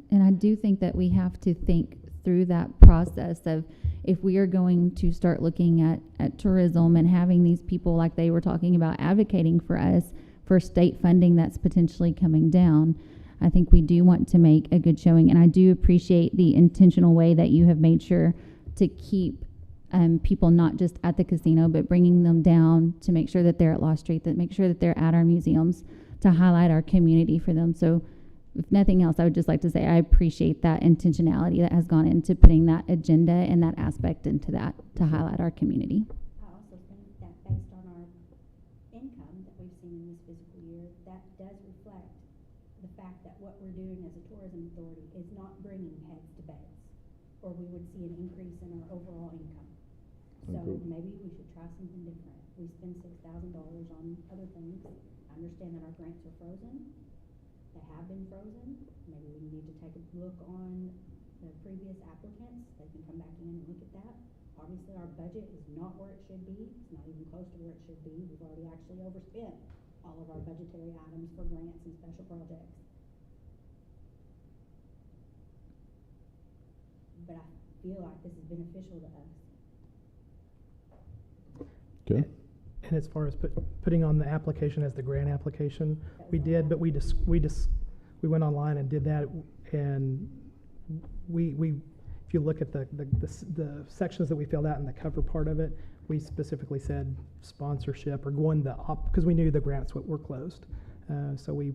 And I do think that we have to think through that process of if we are going to start looking at tourism and having these people, like they were talking about, advocating for us for state funding that's potentially coming down. I think we do want to make a good showing, and I do appreciate the intentional way that you have made sure to keep people not just at the casino, but bringing them down to make sure that they're at Lost Street, that make sure that they're at our museums, to highlight our community for them. So if nothing else, I would just like to say I appreciate that intentionality that has gone into putting that agenda and that aspect into that to highlight our community. I also think that based on our income that we've seen in this fiscal year, that does reflect the fact that what we're doing as a tourism authority is not bringing heads to beds, or we would see an increase in our overall income. So Agreed. maybe we should try something different. We spend $6,000 on other things. I understand that our grants are frozen. They have been frozen. Maybe we need to take a look on the previous applicants. They can come back in and look at that. Obviously, our budget is not where it should be. It's not even close to where it should be. We've already actually overspent all of our budgetary items for grants and special projects. But I feel like this is beneficial to us. Okay. And as far as putting on the application as the grant application, we did, but we went online and did that, and we if you look at the sections that we filled out in the cover part of it, we specifically said sponsorship or going because we knew the grants were closed, so we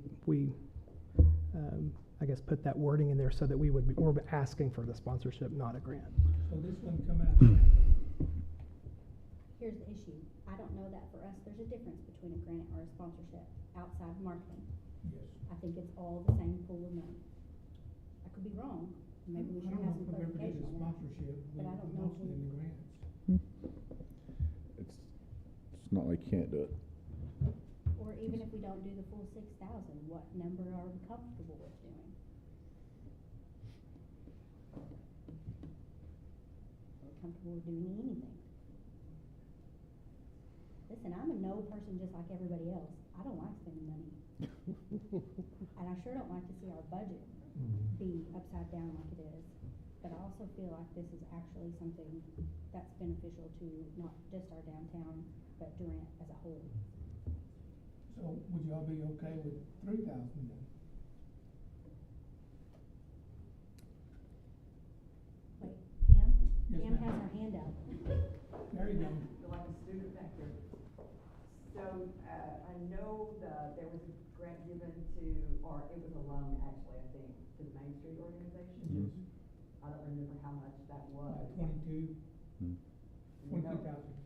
I guess put that wording in there so that we're asking for the sponsorship, not a grant. So this one come out. Here's the issue. I don't know that for us, there's a difference between a grant or a sponsorship outside of marketing. Yes. I think it's all the same pool of money. I could be wrong. Maybe we should have some clarification on that. Sponsorship, But I don't know if mostly in the grants. It's not like you can't do it. Or even if we don't do the full 6,000, what number are we comfortable with doing? Are we comfortable with doing anything? Listen, I'm a no person just like everybody else. I don't like spending money. And I sure don't like to see our budget be upside down like it is. But I also feel like this is actually something that's beneficial to not just our downtown, but Durant as a whole. So would y'all be okay with 3,000 then? Wait, Pam? Yes, Pam ma'am. has her hand up. There you go. Feel like a student back there. So, I know there was a grant given to, or it was a loan actually, I think, to the Main Street organization. Yes. I don't remember how much that was. 22, Hmm. 22,000.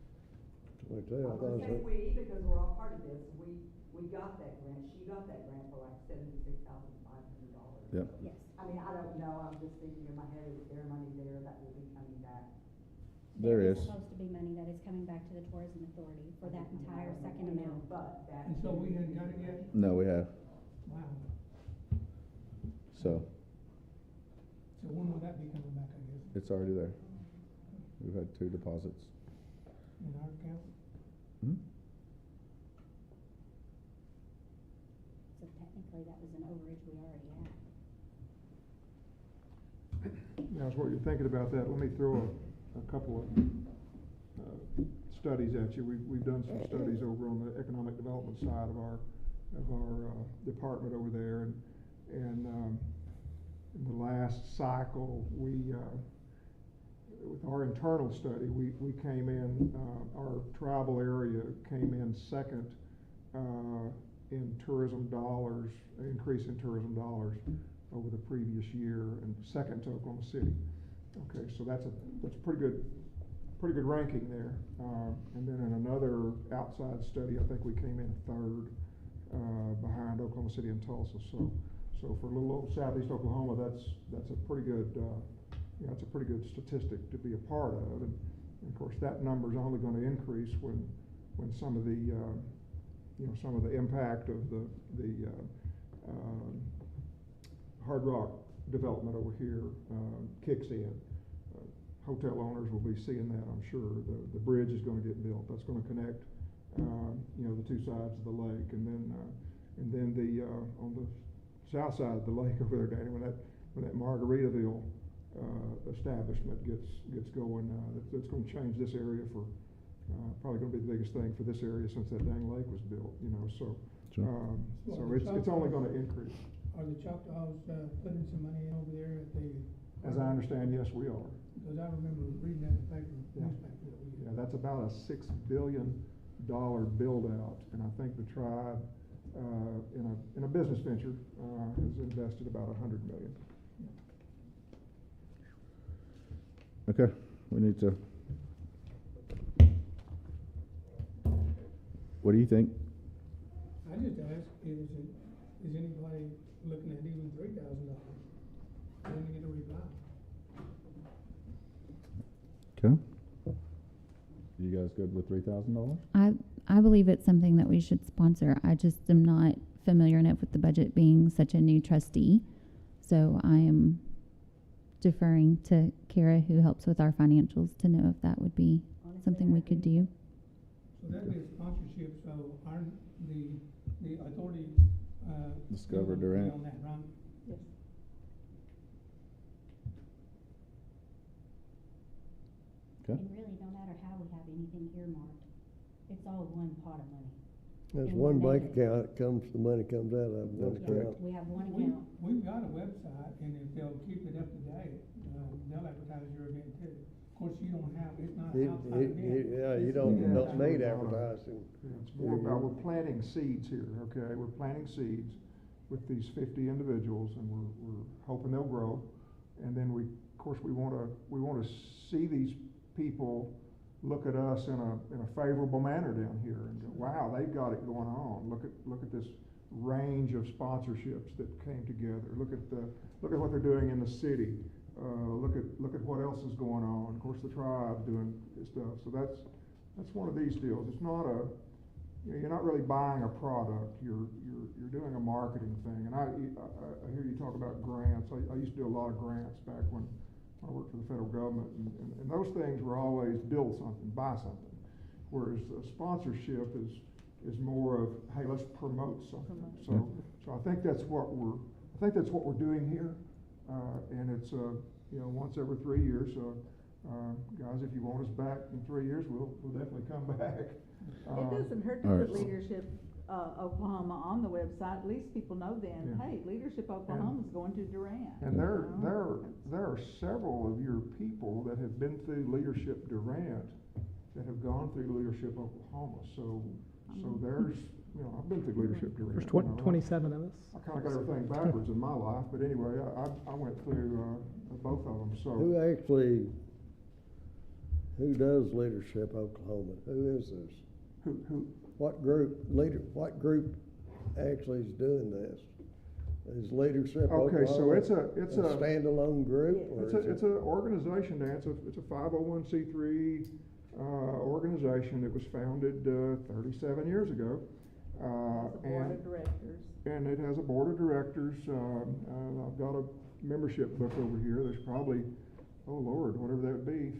I I would say we, because we're all part of this, we got that grant, she got that grant for like $76,500. Yep. Yes. I mean, I don't know, I'm just thinking in my head, is there money there that will be coming back? There is. supposed to be money that is coming back to the tourism authority for that entire second amount. But that. And so we hadn't got it yet? No, we have. Wow. So So when will that be coming back, I guess, it's already there. We've had 2 deposits. in our account? Hmm? So technically, that was an overage we already had. Now, as what you're thinking about that, let me throw a couple of studies at you. We've done some studies over on the economic development side of our department over there, and in the last cycle, with our internal study, we came in, our tribal area came in second in tourism dollars, increase in tourism dollars over the previous year, and second to Oklahoma City. Okay, so that's a pretty good ranking there. And then in another outside study, I think we came in third, behind Oklahoma City and Tulsa. So for a little old southeast Oklahoma, that's a pretty good, that's a pretty good statistic to be a part of. And of course, that number is only going to increase when some of the, some of the impact of the Hard Rock development over here kicks in. Hotel owners will be seeing that, I'm sure. The bridge is going to get built. That's going to connect, the two sides of the lake, and then the on the south side of the lake over there, Danny, when that Margaritaville establishment gets going, that's going to change this area for probably going to be the biggest thing for this area since that dang lake was built. So Sure. so it's only going to increase. Are the Choctaws putting some money in over there at the? As I understand, yes, we are. Because I remember reading that in the paper, Yeah. newspaper that we get. Yeah, that's about a $6 billion build out, and I think the tribe, in a business venture, has invested about $100 million. Okay, we need to. What do you think? I just asked, is anybody looking at even $3,000? Then to get a reply. Okay. You guys good with $3,000? I believe it's something that we should sponsor. I just am not familiar enough with the budget being such a new trustee. So I am deferring to Kara, who helps with our financials, to know if that would be something we could do. So that'd be a sponsorship, so the authority, Discover will be Durant. on that, right? Yes. Okay. And really, no matter how we have anything earmarked, it's all one pot of money. There's And one we're bank negative. account, the money comes out of one That's account. We have one We- account. We've got a website, and if they'll keep it up to date, they'll advertise your event too. Of course, you don't have, it's not outside event. Yeah, you It's don't in Yeah. need town. advertising. It's more about, we're planting seeds here, okay? We're planting seeds with these 50 individuals, and we're hoping they'll grow. And then we want to see these people look at us in a favorable manner down here and go, wow, they've got it going on. Look at this range of sponsorships that came together. Look at what they're doing in the city. Look at what else is going on. Of course, the tribe doing stuff. So that's one of these deals. It's not you're not really buying a product. You're doing a marketing thing. And I hear you talk about grants. I used to do a lot of grants back when I worked for the federal government, and those things were always build something, buy something. Whereas sponsorship is more of, hey, let's promote something. So I think that's what we're doing here. And it's once every 3 years. So guys, if you want us back in 3 years, we'll definitely come back. It doesn't hurt to all put right. Leadership Oklahoma on the website. At least people know then, Yeah. hey, Leadership Oklahoma's going to Durant. And you there know? are several of your people that have been through Leadership Durant that have gone through Leadership Oklahoma. So there's, I've been through Leadership Durant. There's you know, 27 of us. I kind of got everything backwards in my life, but anyway, I went through both of them. So Who does Leadership Oklahoma? Who is this? who What group actually is doing this? Is Leadership Okay, so Oklahoma it's a a standalone group? or is it's it- an organization, Dan. It's a 501c3 organization that was founded 37 years ago. As a board of directors. And it has a board of directors. I've got a membership book over here. There's probably, oh Lord, whatever that would be,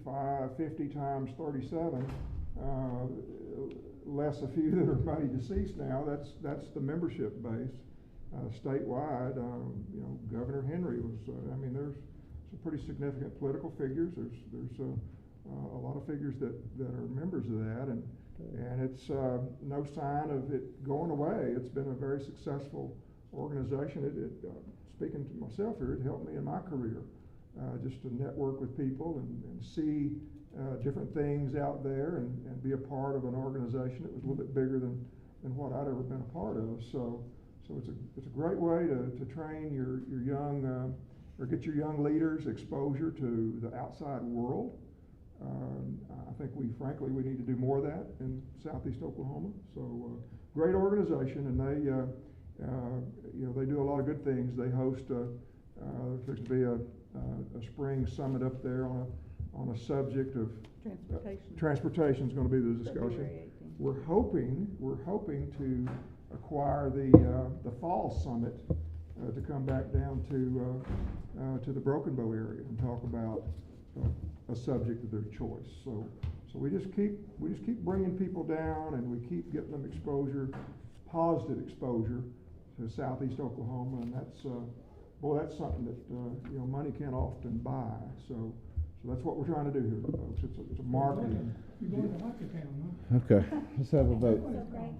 50 times 37, less a few that are maybe deceased now. That's the membership base statewide. Governor Henry was. There's some pretty significant political figures. There's a lot of figures that are members of that, and it's no sign of it going away. It's been a very successful organization. Speaking to myself here, it helped me in my career, just to network with people and see different things out there and be a part of an organization that was a little bit bigger than what I'd ever been a part of. So it's a great way to train your young or get your young leaders exposure to the outside world. I think frankly, we need to do more of that in southeast Oklahoma. So, great organization, and they do a lot of good things. They host there's to be a spring summit up there on a subject of Transportation. transportation is going to be the discussion. February 18th. We're hoping to acquire the fall summit to come back down to the Broken Bow area and talk about a subject of their choice. So we just keep bringing people down, and we keep getting them positive exposure to southeast Oklahoma, and that's something that money can't often buy. So that's what we're trying to do here, folks. It's a marketing. You're going to Hockey Town, huh? Okay, let's have a vote. So Greg,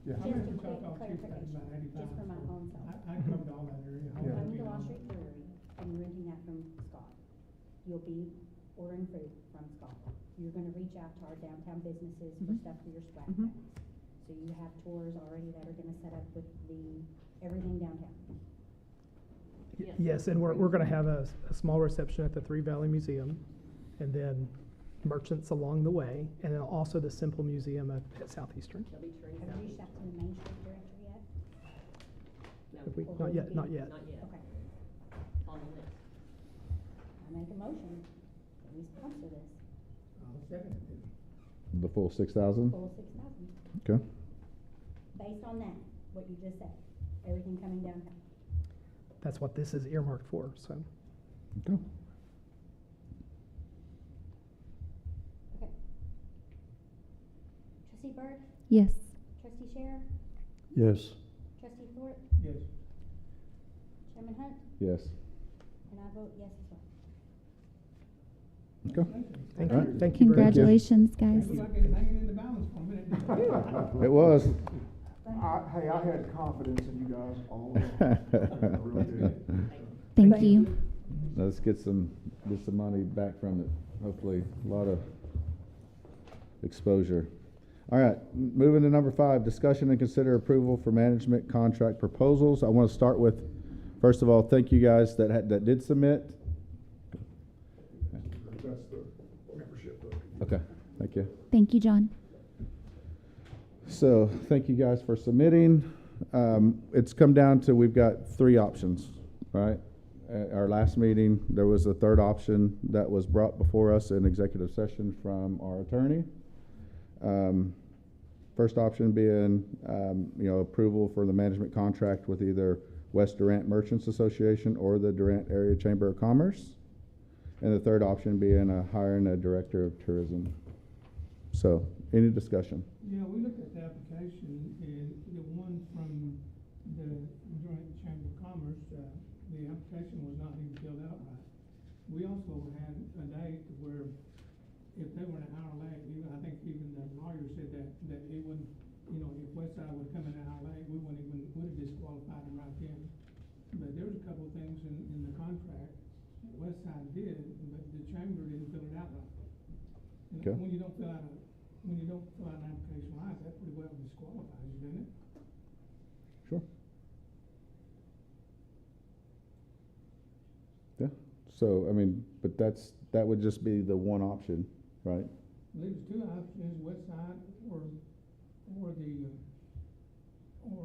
Yeah. I just went a to quick Choctaw Chief, that was about clarification, 85. just for my own self. I covered all that area. Yeah. Coming to Wall Street Brewery and renting that from Scott, you'll be ordering food from Scott. You're gonna reach out to our downtown businesses for Mhm. stuff for your swag Mhm. bags. So you have tours already that are gonna set up with everything downtown. Yes, and we're gonna have a small reception at the Three Valley Museum, and then merchants along the way, and then also the Simple Museum at Southeastern. There'll be trees Have out. you reached out to the Main Street director yet? No, Have we? Or Not yet, will not be? yet. not yet. Okay, On the list. I make a motion that we sponsor this, I'll second it then. The full 6,000? full 6,000. Okay. Based on that, what you just said, everything coming downtown. That's what this is earmarked for, so. Okay. Okay. Trustee Burke, Yes. trustee Scher, Yes. trustee Thorpe, Yes. Chairman Hunt, Yes. and I vote yes as well. Okay. Thank All you, right. thank you very much. Congratulations, guys. Looks like it's hanging in the balance for a minute. didn't it? It was. Hey, I had confidence in you guys all along. I really did. Thank you. Let's get some money back from it. Hopefully, a lot of exposure. All right, moving to number 5, discussion and consider approval for management contract proposals. I want to start with, first of all, thank you guys that did submit. That's the membership book. Okay, thank you. Thank you, John. So, thank you guys for submitting. It's come down to, we've got 3 options, right? At our last meeting, there was a third option that was brought before us in executive session from our attorney. First option being, approval for the management contract with either West Durant Merchants Association or the Durant Area Chamber of Commerce. And the third option being hiring a director of tourism. So, any discussion? Yeah, we looked at the application, and the one from the Joint Chamber of Commerce, the application was not even filled out right. We also had a date where if they were an hour late, I think even the lawyer said that it wouldn't, if Westside would come in an hour late, would have disqualified them right then. But there was a couple of things in the contract that Westside did, but the chamber didn't fill it out right. And Okay. when you don't fill out an application right, that pretty well disqualifies you, doesn't it? Sure. Yeah, so, but that would just be the one option, right? Leaves 2 options, Westside or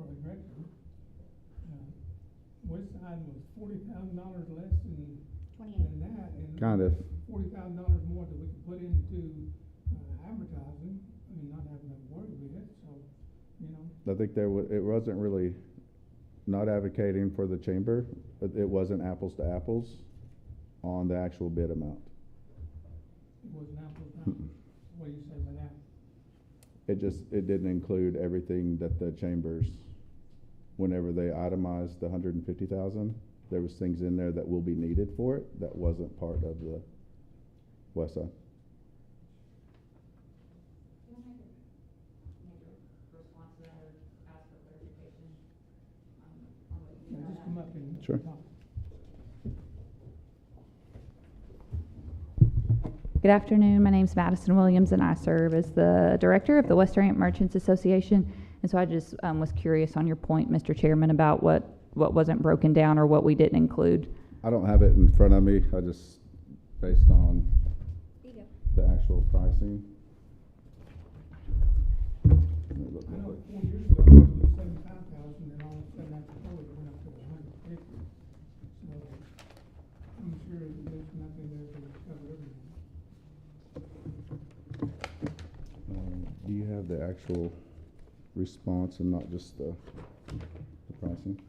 a director. Westside was $40,000 less than 28. that, and Kind of. $40,000 more that we could put into advertising. Not having to worry with it. So, I think it wasn't really not advocating for the chamber, but it wasn't apples to apples on the actual bid amount. it wasn't apples to apples. What do you say by that? It didn't include everything that the chambers, whenever they itemized the 150,000, there was things in there that will be needed for it that wasn't part of the West Side. Response to that or ask for clarification on what you Yeah, mean by just that? come up and Sure. talk. Good afternoon. My name's Madison Williams, and I serve as the director of the West Durant Merchants Association. And so I just was curious on your point, Mr. Chairman, about what wasn't broken down or what we didn't include I don't have it in front of me, I just, based on the actual pricing. Let me look I know real quick. 4 years ago, it was 75,000, and all of a sudden after COVID, it went up to 150. So, I'm sure there's nothing there to cover everything. Do you have the actual response and not just the pricing?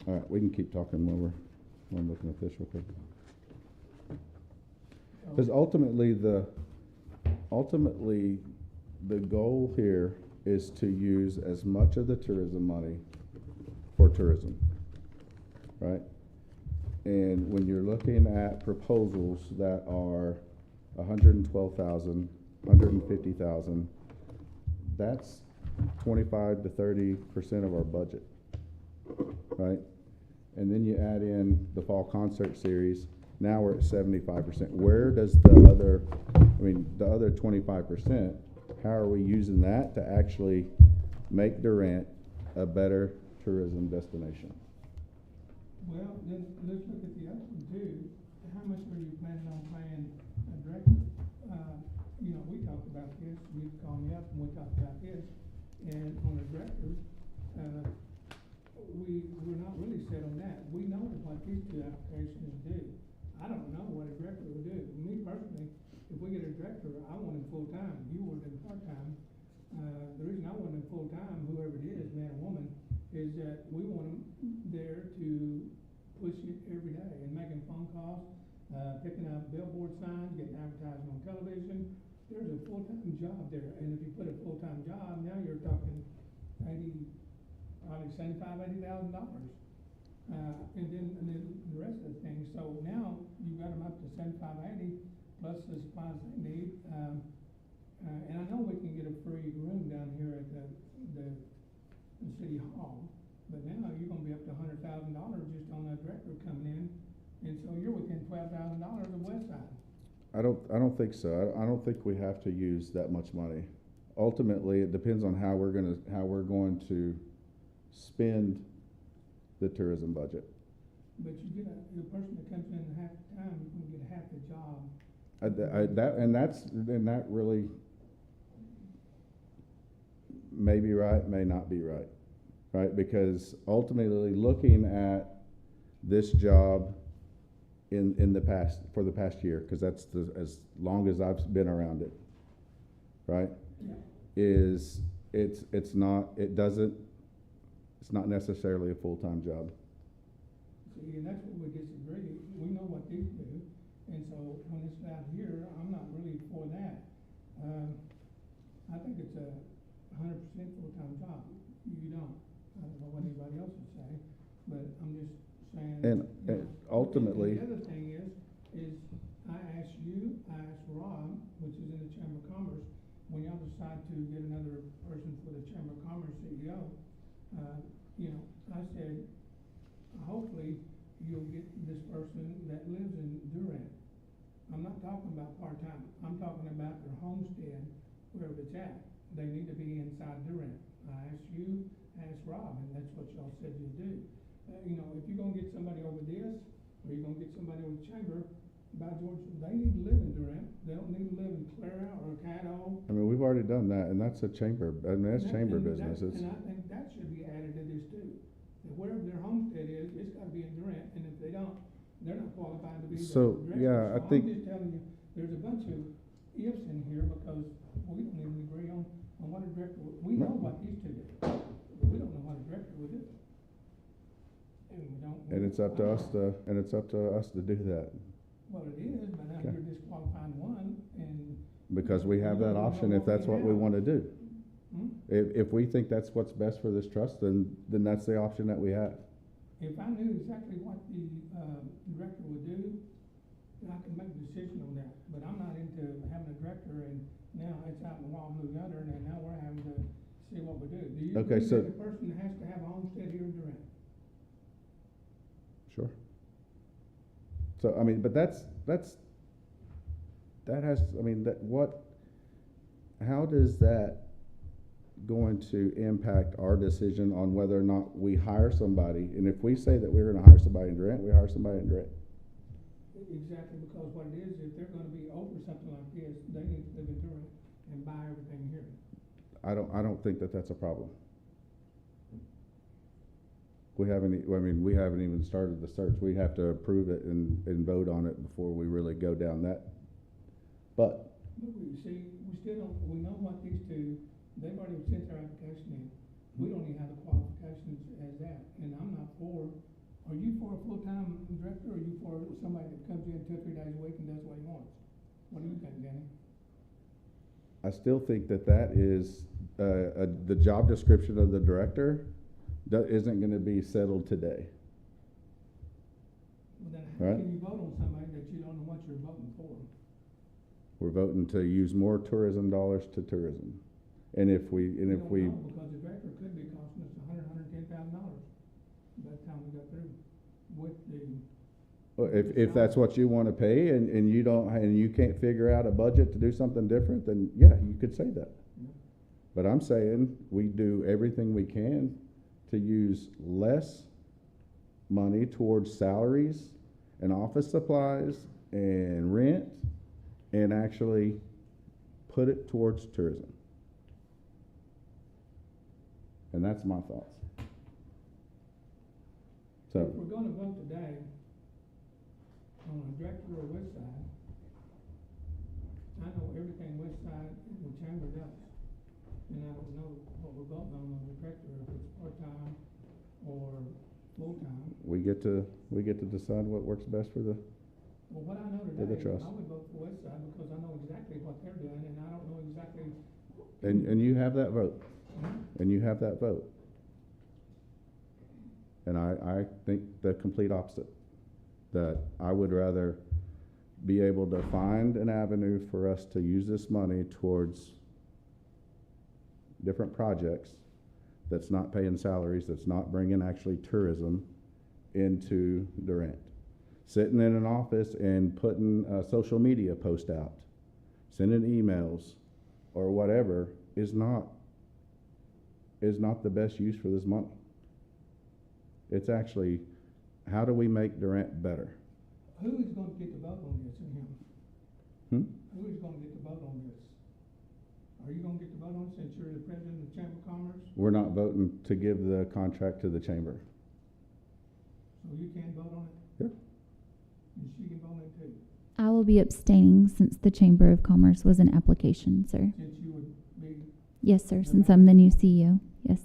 All right, we can keep talking while I'm looking at this real quick. Because ultimately, the goal here is to use as much of the tourism money for tourism, right? And when you're looking at proposals that are 112,000, 150,000, that's 25 to 30% of our budget, right? And then you add in the fall concert series, now we're at 75%. Where does the other 25%, how are we using that to actually make Durant a better tourism destination? Well, then, let's look at the other one too. How much are you planning on paying a director? You know, we talked about this, you called me up and we talked about this, and on the director, we're not really set on that. We know what these two applications do. I don't know what a director will do. Me personally, if we get a director, I want him full-time. You want him part-time. The reason I want him full-time, whoever it is, man or woman, is that we want him there to push it every day and making phone calls, picking up billboard signs, getting advertising on television. There's a full-time job there, and if you put a full-time job, now you're talking probably $75,000, $80,000, and then the rest of the things. So now you've got them up to 75, 80 plus the supplies they need. And I know we can get a free room down here at the city hall, but now you're going to be up to $100,000 just on a director coming in, and so you're within $12,000 of West Side. I don't think so. I don't think we have to use that much money. Ultimately, it depends on how we're going to spend the tourism budget. But you get the person that comes in half the time, you're going to get half the job. That really may be right, may not be right, right? Because ultimately, looking at this job in the past, for the past year, because that's as long as I've been around it, right? Yeah. It's not necessarily a full-time job. See, and that's what we disagree. We know what these do, and so when it's out here, I'm not really for that. I think it's a 100% full-time job. You don't. I don't know what anybody else would say, but I'm just saying. And ultimately, the other thing is I asked Rob, which is in the Chamber of Commerce, when y'all decide to get another person for the Chamber of Commerce CEO, I said, hopefully you'll get this person that lives in Durant. I'm not talking about part-time. I'm talking about their homestead, wherever it's at. They need to be inside Durant. I asked you, asked Rob, and that's what y'all said you'll do. If you're gonna get somebody over this, or you're gonna get somebody over the Chamber, by George, they need to live in Durant. They don't need to live in Clara or Caddo. I mean, we've already done that, and that's a chamber. I mean, that's chamber And businesses. and I think that should be added to this too. That wherever their homestead is, it's gotta be in Durant, and if they don't, they're not qualified to be the So, director. yeah, I So think- I'm just telling you, there's a bunch of ifs in here because we don't even agree on what a director, we know what these two do, but we don't know what a director would do. And we don't. And it's up to us to do that, Well, it is, but now Okay. you're disqualifying one, and. because we have that option if that's what we want to do. Hmm? If we think that's what's best for this trust, then that's the option that we have. If I knew exactly what the director would do, then I could make a decision on that. But I'm not into having a director and now it's out in the wild blue yonder and now we're having to see what we do. Do you Okay, agree so- that the person has to have a homestead here in Durant? Sure. So, I mean, but how does that going to impact our decision on whether or not we hire somebody? And if we say that we're gonna hire somebody in Durant, we hire somebody in Durant. Exactly, because what it is, if they're gonna be over something like this, they need to live in Durant and buy everything here. I don't think that that's a problem. We haven't even started the search. We have to approve it and vote on it before we really go down that. But But we see, we still don't, we know what these two, they've already sent their application in. We don't even have the qualifications as that, and I'm not for, are you for a full-time director, or are you for somebody that comes in 2 or 3 days a week and does what he wants? What do you think, Danny? I still think that that is, the job description of the director isn't gonna be settled today. Well, then how Right. can you vote on somebody that you don't know what you're voting for? We're voting to use more tourism dollars to tourism. And if we, We don't know, because the director could be costing us $110,000 by the time we got through with the. if that's what you wanna pay and you don't, and you can't figure out a budget to do something different, then yeah, you could say that. Yeah. But I'm saying we do everything we can to use less money towards salaries and office supplies and rent and actually put it towards tourism. And that's my thoughts. If So, we're gonna vote today on a director or West Side, I know everything West Side and the chamber does. And I don't know what we're voting on the director, if it's part-time or full-time. we get to decide what works best for the, Well, what I know For the today, trust. I would vote for West Side because I know exactly what they're doing and I don't know exactly. and you have that vote. Hmm? And you have that vote. And I think the complete opposite, that I would rather be able to find an avenue for us to use this money towards different projects that's not paying salaries, that's not bringing actually tourism into Durant. Sitting in an office and putting a social media post out, sending emails or whatever is not the best use for this money. It's actually, how do we make Durant better? Who is gonna get the vote on this in him? Who is gonna get the vote on this? Are you gonna get the vote on it since you're the president of the Chamber of Commerce? We're not voting to give the contract to the chamber. So you can vote on it? Yeah. And she can vote on it too, I will be abstaining since the Chamber of Commerce was an application, sir. since you would be. Yes, sir, since I'm the new CEO. Yes.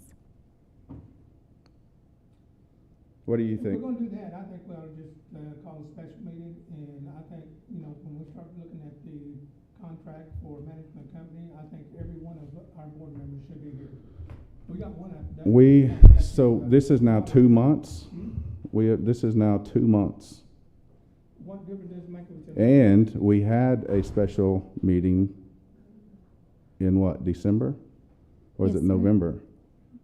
What do you If think? we're gonna do that, I think we ought to just, call a special meeting, and I think, when we start looking at the contract for management company, I think every one of our board members should be here. We got one after that. So this is now 2 months. This is now 2 months. What difference does it make with the? And we had a special meeting in what, December? Or is Yes, it sir. November?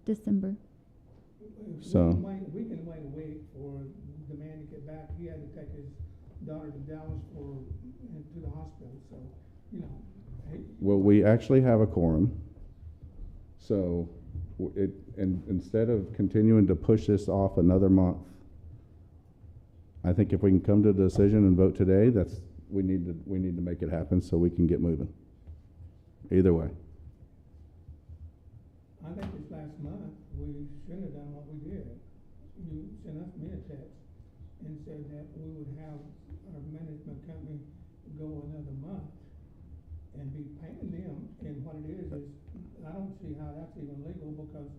December. So- We can wait a week for the man to get back. He had to take his daughter to Dallas to the hospital, so, Well, we actually have a quorum. So instead of continuing to push this off another month, I think if we can come to a decision and vote today, we need to make it happen so we can get moving. Either way. I think this last month, we shouldn't have done what we did. You sent me a text and said that we would have our management company go another month and be paying them, and what it is, I don't see how that's even legal, because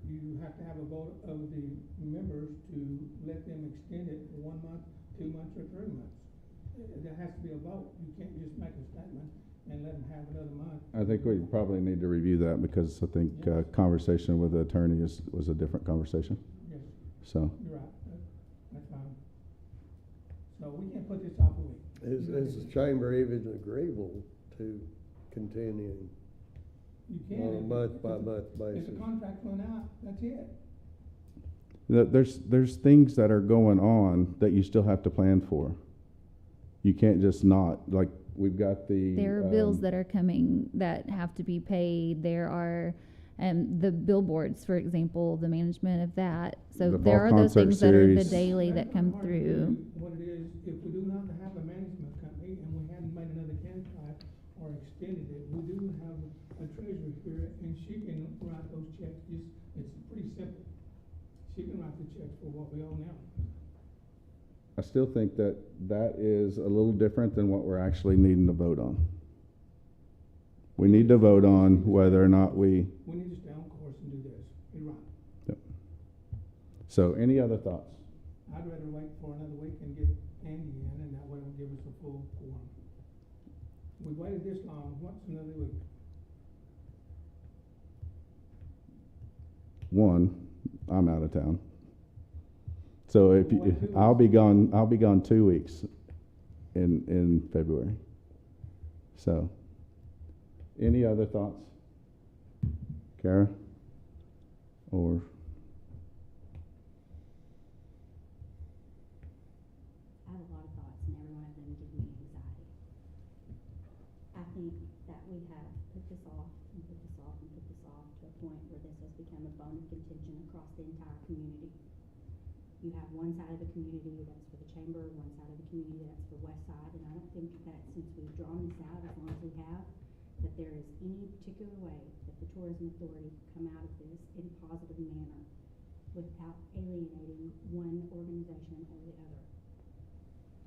you have to have a vote of the members to let them extend it for 1 month, 2 months, or 3 months. There has to be a vote. You can't just make a statement and let them have another month. I think we probably need to review that because I think conversation with the attorney was a different conversation. Yes, So, you're right. That's fine. So we can't put this off a week. Is the chamber even agreeable to continuing You can. on a month-by-month If basis? the contract run out, that's it. there's things that are going on that you still have to plan for. You can't just not, like we've got the. There are bills that are coming that have to be paid. There are, the billboards, for example, the management of that. So The there fall are those concert things that are the series. daily that That's come not hard to through. do. What it is, if we do not have a management company and we hadn't made another contract or extended it, we do have a treasurer here and she can write those checks. It's pretty simple. She can write the checks for what we owe now. I still think that that is a little different than what we're actually needing to vote on. We need to vote on whether or not we. We need to stay on course and do this. You're right. Yep. So any other thoughts? I'd rather wait for another week and get Andy in, and that way it'll give us a full quorum. We waited this long, what's another week? One, I'm out of town. So if you, I'll be gone 2 weeks in February. So, any other thoughts? Kara? Or? I have a lot of thoughts, and every one of them give me anxiety. I think that we have put this off and put this off and put this off to a point where this has become a bone of contention across the entire community. You have one side of the community that's for the chamber, one side of the community that's for West Side, and I don't think that since we've drawn this out as long as we have, that there is any particular way that the Tourism Authority can come out of this in a positive manner without alienating one organization or the other.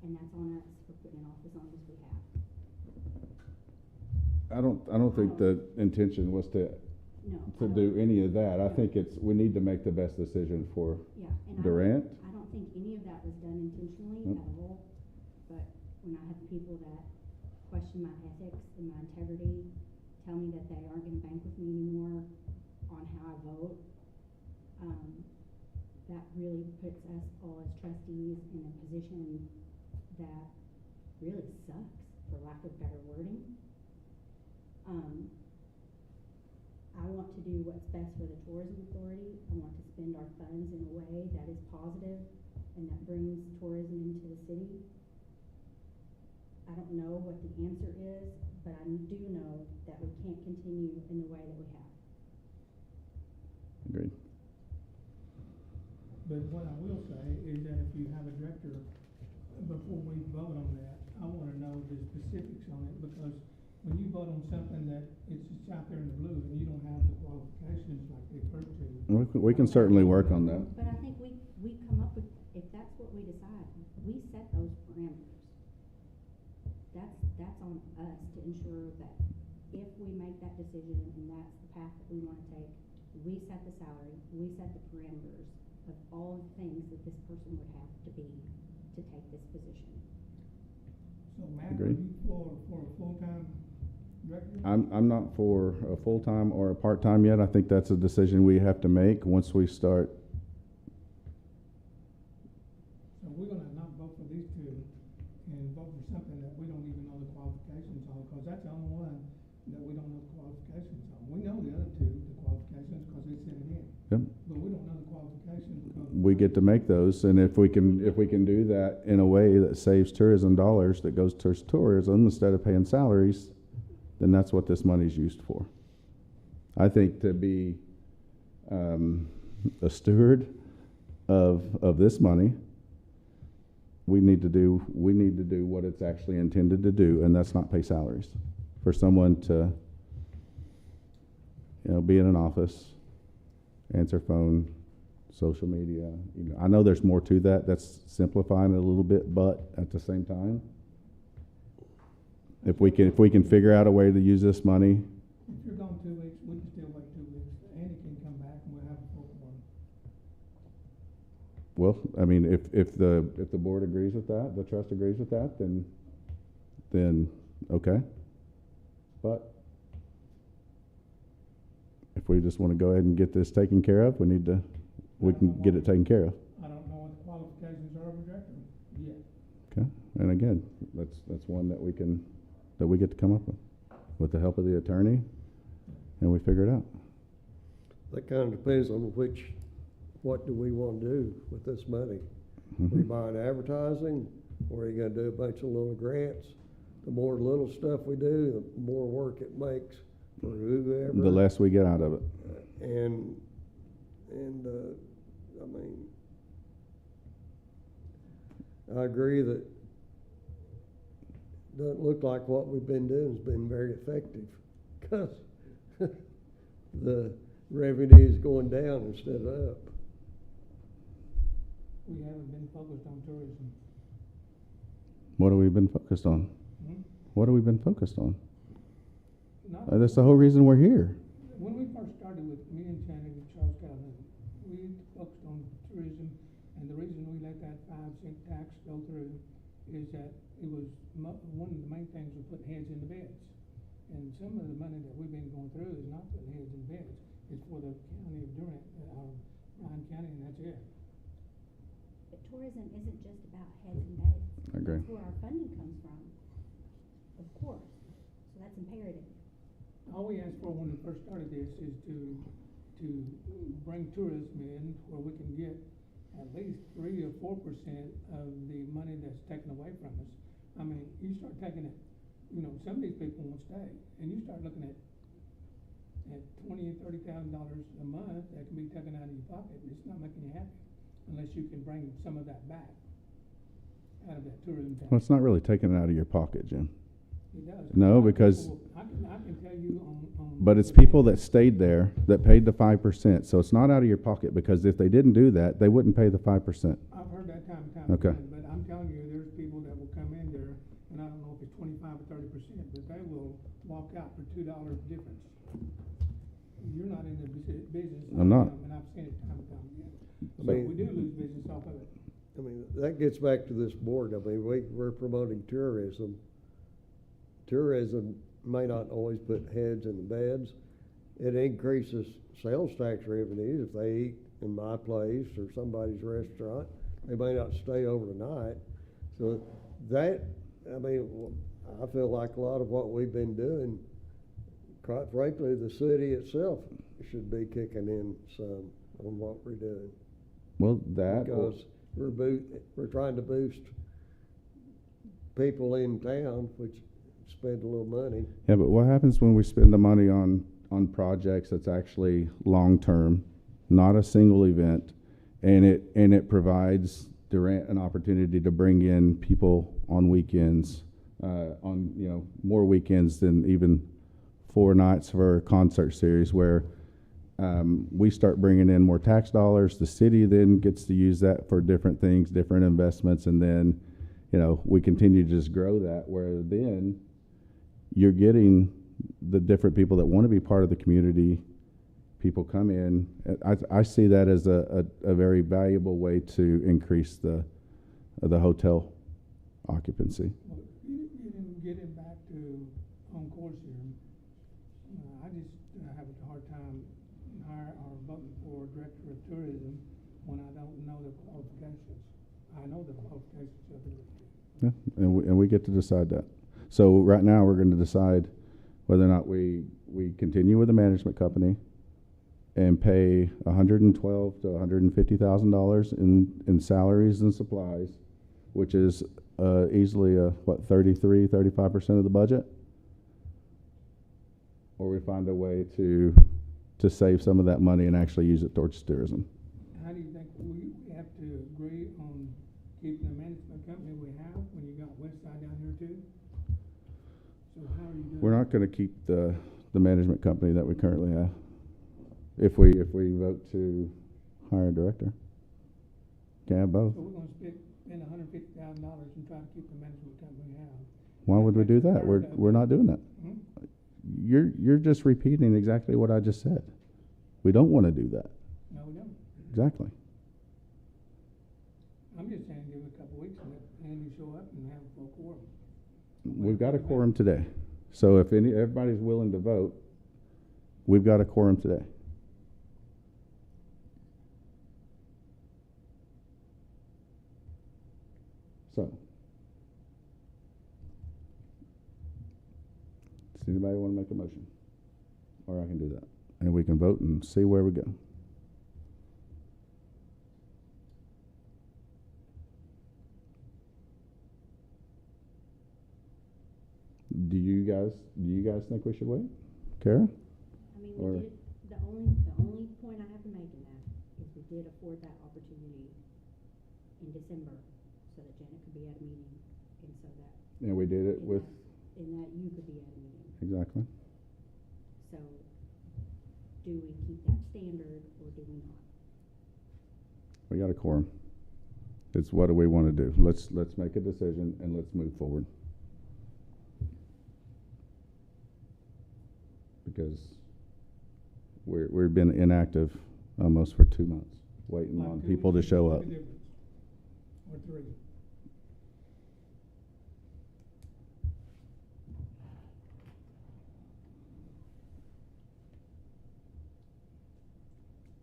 And that's on us for putting it off as long as we have. I don't think the intention was to do any of that. I think we need to make the best decision for Durant. I don't think any of that was done intentionally at all, but when I have people that question my ethics and my integrity, tell me that they aren't gonna bank with me anymore on how I vote, that really puts us all as trustees in a position that really sucks, for lack of better wording. I want to do what's best for the Tourism Authority. I want to spend our funds in a way that is positive and that brings tourism into the city. I don't know what the answer is, but I do know that we can't continue in the way that we have. Agreed. But what I will say is that if you have a director, before we vote on that, I wanna know the specifics on it, because when you vote on something that it's just out there in the blue and you don't have the qualifications like they refer to. We can certainly work on that. But I think we come up with, if that's what we decide, we set those parameters. That's on us to ensure that if we make that decision and that's the path that we wanna take, we set the salary, we set the parameters of all the things that this person would have to be to take this position. So Matt, are Agreed. you for a full-time director? I'm not for a full-time or a part-time yet. I think that's a decision we have to make once we start. So we're gonna not vote for these two and vote for something that we don't even know the qualifications on, because that's the only one that we don't know the qualifications on. We know the other two, the qualifications, because they sent it in. Yep. But we don't know the qualifications because. We get to make those, and if we can do that in a way that saves tourism dollars that goes towards tourism instead of paying salaries, then that's what this money's used for. I think to be a steward of this money, we need to do what it's actually intended to do, and that's not pay salaries. For someone to, be in an office, answer phone, social media. I know there's more to that. That's simplifying it a little bit, but at the same time, if we can figure out a way to use this money. If you're gone 2 weeks, we can still wait 2 weeks. Andy can come back and we'll have a full one. Well, I mean, if the board agrees with that, the trust agrees with that, then okay. But if we just want to go ahead and get this taken care of, we can get it taken care of. I don't know what the qualifications are of a director yet. Okay, and again, that's one that we get to come up with the help of the attorney, and we figure it out. That kind of depends on what do we want to do with this money? Mm-hmm. We buying advertising, or are you gonna do a bunch of little grants, the more little stuff we do, the more work it makes for whoever. The less we get out of it. And, I mean, I agree that doesn't look like what we've been doing has been very effective, because the revenue is going down instead of up. We haven't been focused on tourism. What have we been focused on? Hmm? What have we been focused on? Not- That's the whole reason we're here. When we first started with me and Channing and Charles Calhoun, we focused on tourism, and the reason we let that 5-cent tax go through is that it was one of the main things was putting heads in the beds. And some of the money that we've been going through is not putting heads in beds. It's for the county of Durant, Ryan County, and that's it. But tourism isn't just about heads and beds. I agree. That's where our funding comes from, of course. So that's imperative. All we asked for when we first started this is to bring tourism in where we can get at least 3 or 4% of the money that's taken away from us. I mean, you start taking it, some of these people won't stay, and you start looking at $20,000 and $30,000 a month that can be taken out of your pocket, and it's not making you happy unless you can bring some of that back out of that tourism tax. Well, it's not really taking it out of your pocket, Jim. It does. No, A lot of because- people- I can tell you on. But it's people that stayed there that paid the 5%. So it's not out of your pocket, because if they didn't do that, they wouldn't pay the 5%. I've heard that time and time Okay. again, but I'm telling you, there's people that will come in there, and I don't know if it's 25 or 30%, but they will walk out for $2 difference. You're not in the business. I'm not. And I've seen it time and time again. I So mean- we do lose business off of it. I mean, that gets back to this board. I mean, we're promoting tourism. Tourism may not always put heads in the beds. It increases sales tax revenues if they eat in my place or somebody's restaurant. They may not stay overnight. So that, I mean, I feel like a lot of what we've been doing, quite frankly, the city itself should be kicking in some on what we're doing. Well, that, Because we're trying to boost people in town, which spend a little money. yeah, but what happens when we spend the money on projects that's actually long-term, not a single event, and it provides Durant an opportunity to bring in people on weekends, on, more weekends than even 4 nights for a concert series, where we start bringing in more tax dollars. The city then gets to use that for different things, different investments, and then, we continue to just grow that, where then you're getting the different people that want to be part of the community. People come in. I see that as a very valuable way to increase the hotel occupancy. Well, getting back to on course here, I just have a hard time voting for director of tourism when I don't know the qualifications. I know the qualifications of it. Yeah, and we get to decide that. So right now, we're going to decide whether or not we continue with the management company and pay $112,000 to $150,000 in salaries and supplies, which is easily 35% of the budget, or we find a way to save some of that money and actually use it towards tourism. How do you think we have to agree on keeping the management company we have when you got Westside down here too? So how are you doing? We're not going to keep the management company that we currently have if we vote to hire a director. Can't have both. So we're gonna spend $150,000 and try to keep the management company we have. Why would we do that? We're not doing that. Hmm? You're just repeating exactly what I just said. We don't want to do that. No, we don't. Exactly. I'm just saying give it a couple weeks and let Andy show up and have a full quorum. We've got a quorum today. So if everybody's willing to vote, we've got a quorum today. So, does anybody want to make a motion? Or I can do that. And we can vote and see where we go. Do you guys think we should wait? Kara? I mean, Or- we did, the only point I have to make in that is we did afford that opportunity in December so that Janet could be at a meeting and so that. And we did it and with, that- And that you could be at a meeting. exactly. So, do we keep that standard or do we not? We got a quorum. It's what do we want to do? Let's make a decision and let's move forward. Because we've been inactive almost for 2 months, waiting Like on 2 people to weeks show make a up. difference. Or 3.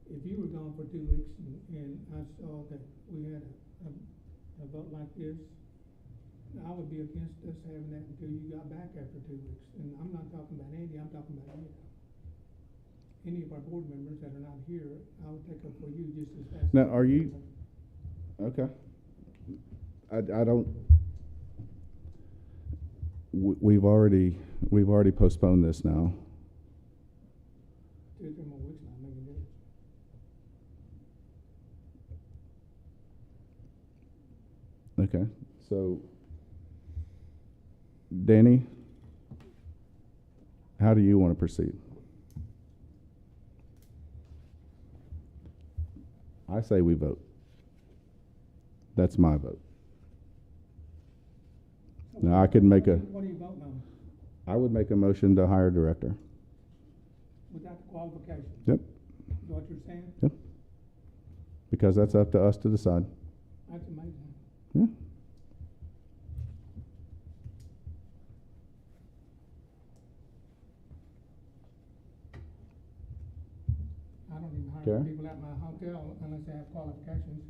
If you were gone for 2 weeks and I saw that we had a vote like this, I would be against us having that until you got back after 2 weeks. And I'm not talking about Andy, I'm talking about you. Any of our board members that are not here, I would take up for you just as fast. Now, are you- Okay. I don't, we've already postponed this now. 2 or 3 more weeks now, making a difference. Okay, so Danny, how do you want to proceed? I say we vote. That's my vote. Now, I could make a, What are you voting on? I would make a motion to hire a director. Without the qualifications? Yep, Is what you're saying? yep. Because that's up to us to decide. That's amazing. Yeah. I don't even hire Karen? people at my hotel unless they have qualifications.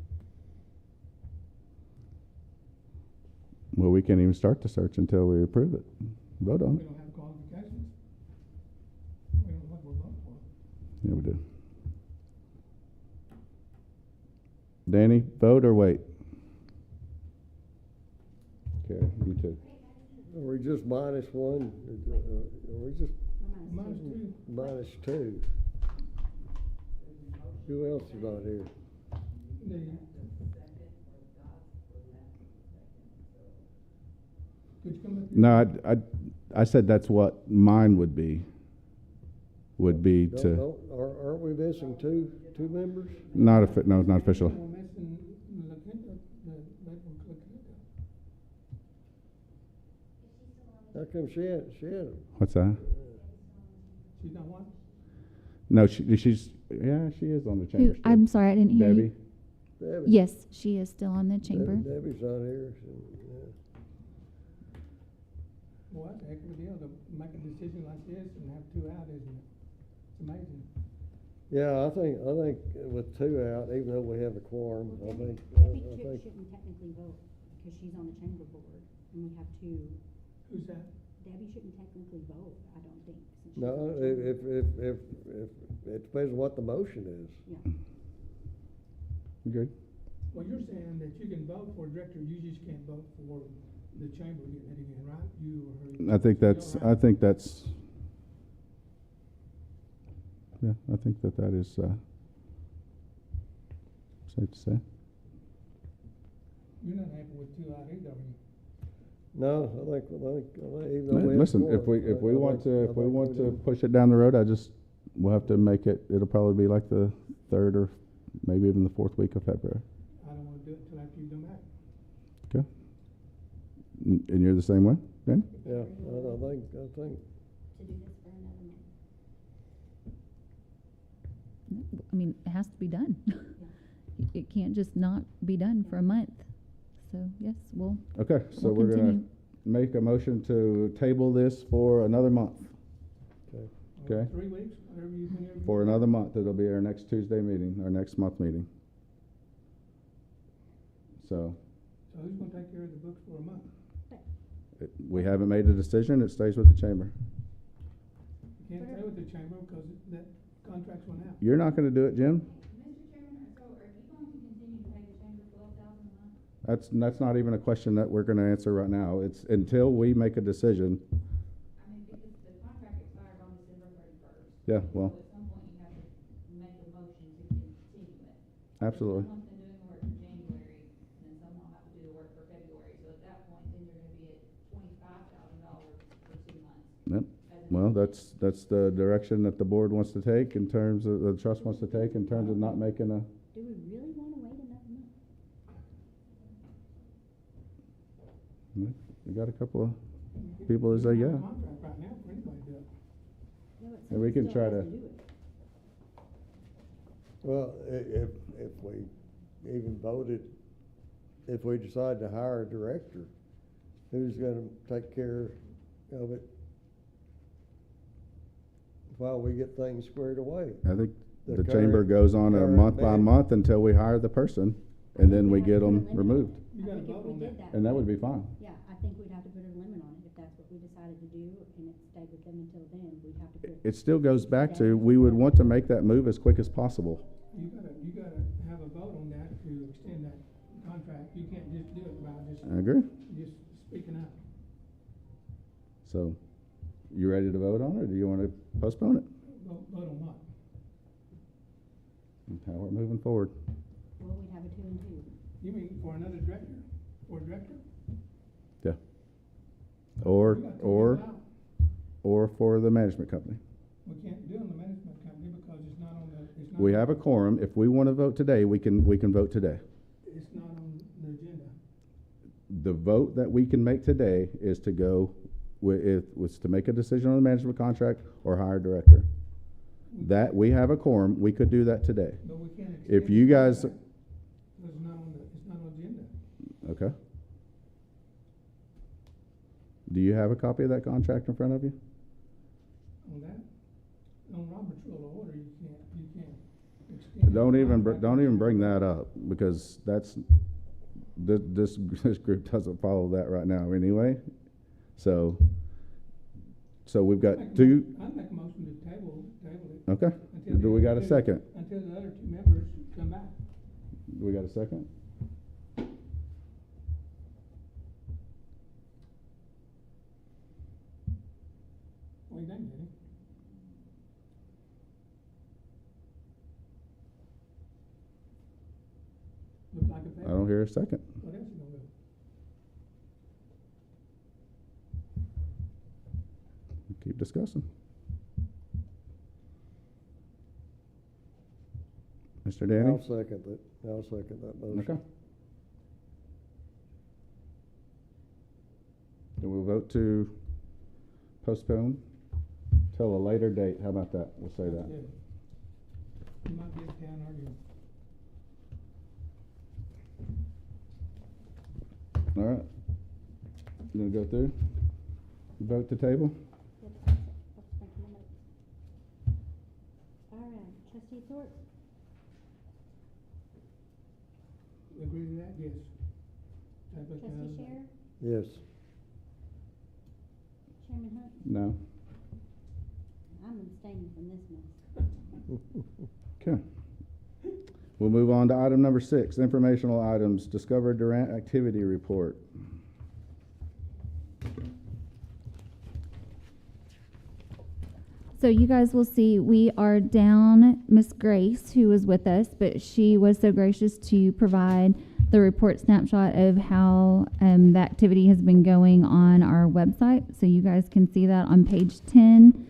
Well, we can't even start the search until we approve it. Vote on We it. don't have qualifications. We don't know what we're voting for. Yeah, we do. Danny, vote or wait? Okay, you too. Are we just minus one? Are we just Minus 2. minus two? Who else is not here? Could you come up here? No, I said that's what mine would be to, Aren't we missing two members? no, it's not official. We're missing LaKenta, the LaKenta. How come she had What's that? She's not one? No, she's, yeah, she is on the chamber. still. I'm sorry, I didn't hear Debbie? you. Debbie? Yes, she is still on the chamber. Debbie's not here, so, Well, that's a heck of a deal to make a decision like this and have 2 out, isn't it? It's amazing. yeah. I think with 2 out, even though we have a quorum, I think, Debbie I think, shouldn't technically vote because she's on the chamber board and we have 2. Who's that? Debbie shouldn't technically vote, I don't think. since she's no, on the chamber. if, it depends on what the motion is. Yeah. You good? Well, you're saying that you can vote for a director, you just can't vote for the chamber getting it again, right? You or her. I think that's, You're right. yeah, I think that is, safe to say. You're not happy with 2 out either, are you? No, I think even though we have Listen, quorum, if we I want think- I to, if we think want to do. push it down the road, we'll have to make it, it'll probably be like the 3rd or maybe even the 4th week of February. I don't wanna do it till after you come back. Okay? And you're the same way, Danny? Yeah, I think. To do this for another month. I mean, it has to be done. It can't just not be done for a month. So, yes, Okay, so we'll we're gonna continue. make a motion to table this for another month. Okay. Or Okay. 3 weeks, whatever you think. For another month, it'll be our next Tuesday meeting, our next month meeting. So, So who's gonna take care of the books for a month? we haven't made a decision, it stays with the chamber. You can't stay with the chamber because that contract's went out. You're not gonna do it, Jim? Mr. Chairman, so are you going to continue to pay the chamber $12,000 a month? That's not even a question that we're gonna answer right now. It's until we make a decision, Yeah, well, So at some point, you have to make a motion to continue it. absolutely. If someone's been doing the work for January, then someone will have to do the work for February, so at that point, then you're gonna be at $25,000 for 2 months. Yep. as an Well, example. that's the direction that the board wants to take in terms of, the trust wants to take in terms of not making a, Do we really wanna wait another month? we got a couple of people that say, yeah. Contract right now for anybody to do it. No, but And we can someone try still to- has do it. Well, if we even voted, if we decide to hire a director, who's gonna take care of it while we get things squared away? I think The the chamber current- goes on a current month by man- month until we hire the person, and then we We'd get have to put a them limit on removed. it. You I gotta think if vote we on did that. that. And that would be fine. Yeah, I think we'd have to put a limit on it, if that's what we decided to do, and it stayed with them until then, we'd have to put. It still goes back to, we would want to make that move as quick as possible. You gotta have a vote on that to extend that contract. You can't just do it by I agree. just speaking out. So, you ready to vote on it, or do you want to postpone it? Vote on what? How we're moving forward. Well, we'd have a 2 and 2. You mean for another director? For a director? Yeah. Or, We got to or, figure it out. or for the management company. We can't do it on the management company because it's not on the, it's not. We have a quorum. If we want to vote today, we can vote today. It's not on the agenda. The vote that we can make today is to go was to make a decision on the management contract or hire a director. That, we have a quorum, we could do that today. But we can't extend. If you the guys, contract. It's not on the agenda. okay. Do you have a copy of that contract in front of you? On that, on Robert's Rule of Order, you can't extend. Don't the even, contract. don't even bring that up, because that's, this group doesn't follow that right now anyway. So we've got two, I'd make a motion to table it. okay. until the Do we other got a two- second? Until the other 2 members come back. Do we got a second? What do you think, Danny? Looks like a I favor. don't hear a second. What else you gonna do? Keep discussing. Mr. Danny? I'll second that motion. Okay. Then we'll vote to postpone till a later date. How about that? We'll say that. Yeah. You might be in town, are you? All right. You gonna go through? Vote to table? Yep, that's it. I'll just make my notes. All right, trustee Thorpe, You agree to that? Yes. Table it to trustee another day. Sher, Yes. chairman Hunt, No. I'm abstaining from this mess. Okay. We'll move on to item number 6, informational items, Discover Durant Activity Report. So you guys will see we are down Miss Grace, who was with us, but she was so gracious to provide the report snapshot of how the activity has been going on our website. So you guys can see that on page 10.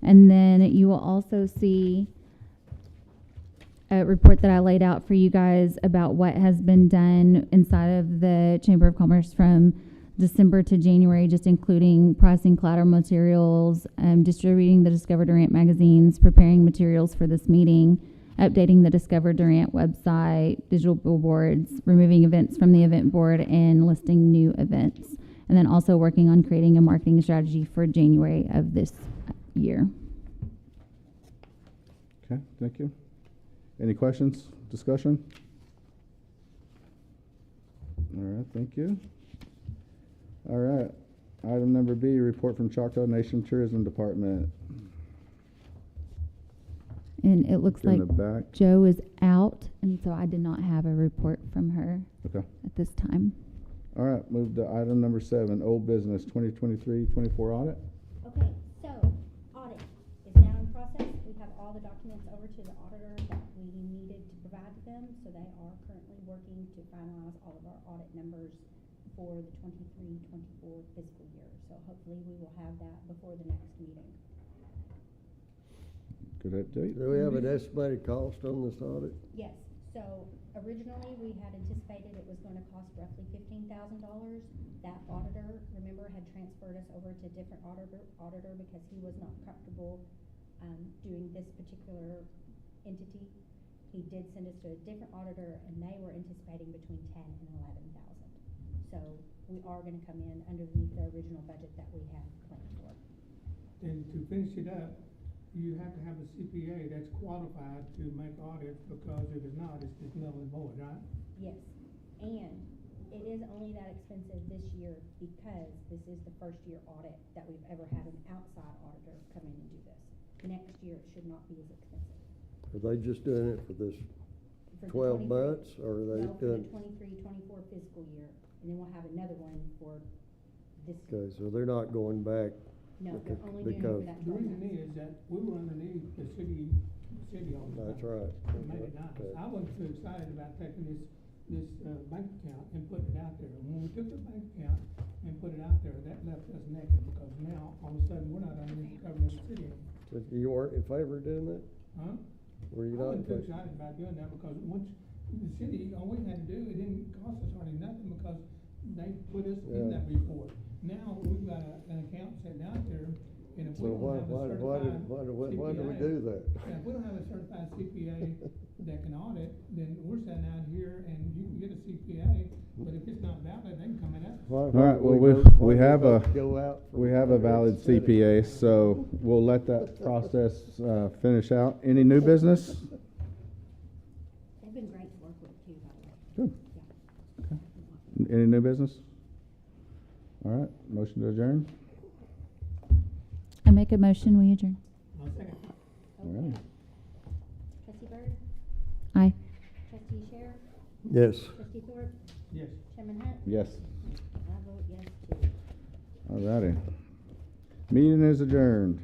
And then you will also see a report that I laid out for you guys about what has been done inside of the Chamber of Commerce from December to January, just including pricing collateral materials, distributing the Discover Durant magazines, preparing materials for this meeting, updating the Discover Durant website, digital billboards, removing events from the event board, and listing new events. And then also working on creating a marketing strategy for January of this year. Okay, thank you. Any questions, discussion? All right, thank you. All right, item number B, report from Choctaw Nation Tourism Department. And it looks In like the back. Joe is out, and so I did not have a report from her Okay. at this time. All right, move to item number 7, old business 2023-24 audit. Okay, so, audit is now in process. working to finalize all of our audit numbers for the 23-24 fiscal year. So hopefully we will have that before the next meeting. Good update. Do we have an estimated cost on this audit? Yes, so originally we had anticipated it was gonna cost roughly $15,000. That auditor, remember, had transferred us over to a different auditor because he was not comfortable, doing this particular entity. He did send us to a different auditor and they were anticipating between 10 and 11,000. So we are gonna come in underneath the original budget that we had planned for. And to finish it up, you have to have a CPA that's qualified to make audits, because if it's not, it's just null and void, right? Yes, and it is only that expensive this year because this is the first year audit that we've ever had an outside auditor come in and do this. Next year, it should not be as expensive. Are they just doing it for this For the 12 23 months, or are they No, for the doing? 23-24 fiscal year, and then we'll have another one for this. Okay, so they're not going back. No, they're only doing it because- for that The 12 reason months. is that we were underneath the city all the time. That's right. It made it nice. Okay. I wasn't too excited about taking this bank account and putting it out there. When we took the bank account and put it out there, that left us naked, because now, all of a sudden, we're not underneath the government of the city anymore. So you weren't in favor of doing that? Huh? Were you I not in wasn't too favor? excited about doing that, because once the city, all we had to do, it didn't cost us hardly nothing, because they put us in Yeah. that report. Now, we've got an account sitting out there, and if we So don't why have a certified why do we CPA, do that? yeah, if we don't have a certified CPA that can audit, then we're sitting out here and you can get a CPA, but if it's not valid, they can come in after. Why- All right, why well, do we why have do a, go out from we have a valid instead of- CPA, so we'll let that process, finish out. Any new business? They've been great to work with too, by the way. Good. Yeah. Okay. Any new business? All right, motion to adjourn? I make a motion, we adjourn. I'll second. All right. Trustee Byrd? Aye. Trustee Sher? Yes. Trustee Thorpe? Yes. Chairman Hunt? Yes. I vote yes too. All righty. Meeting is adjourned.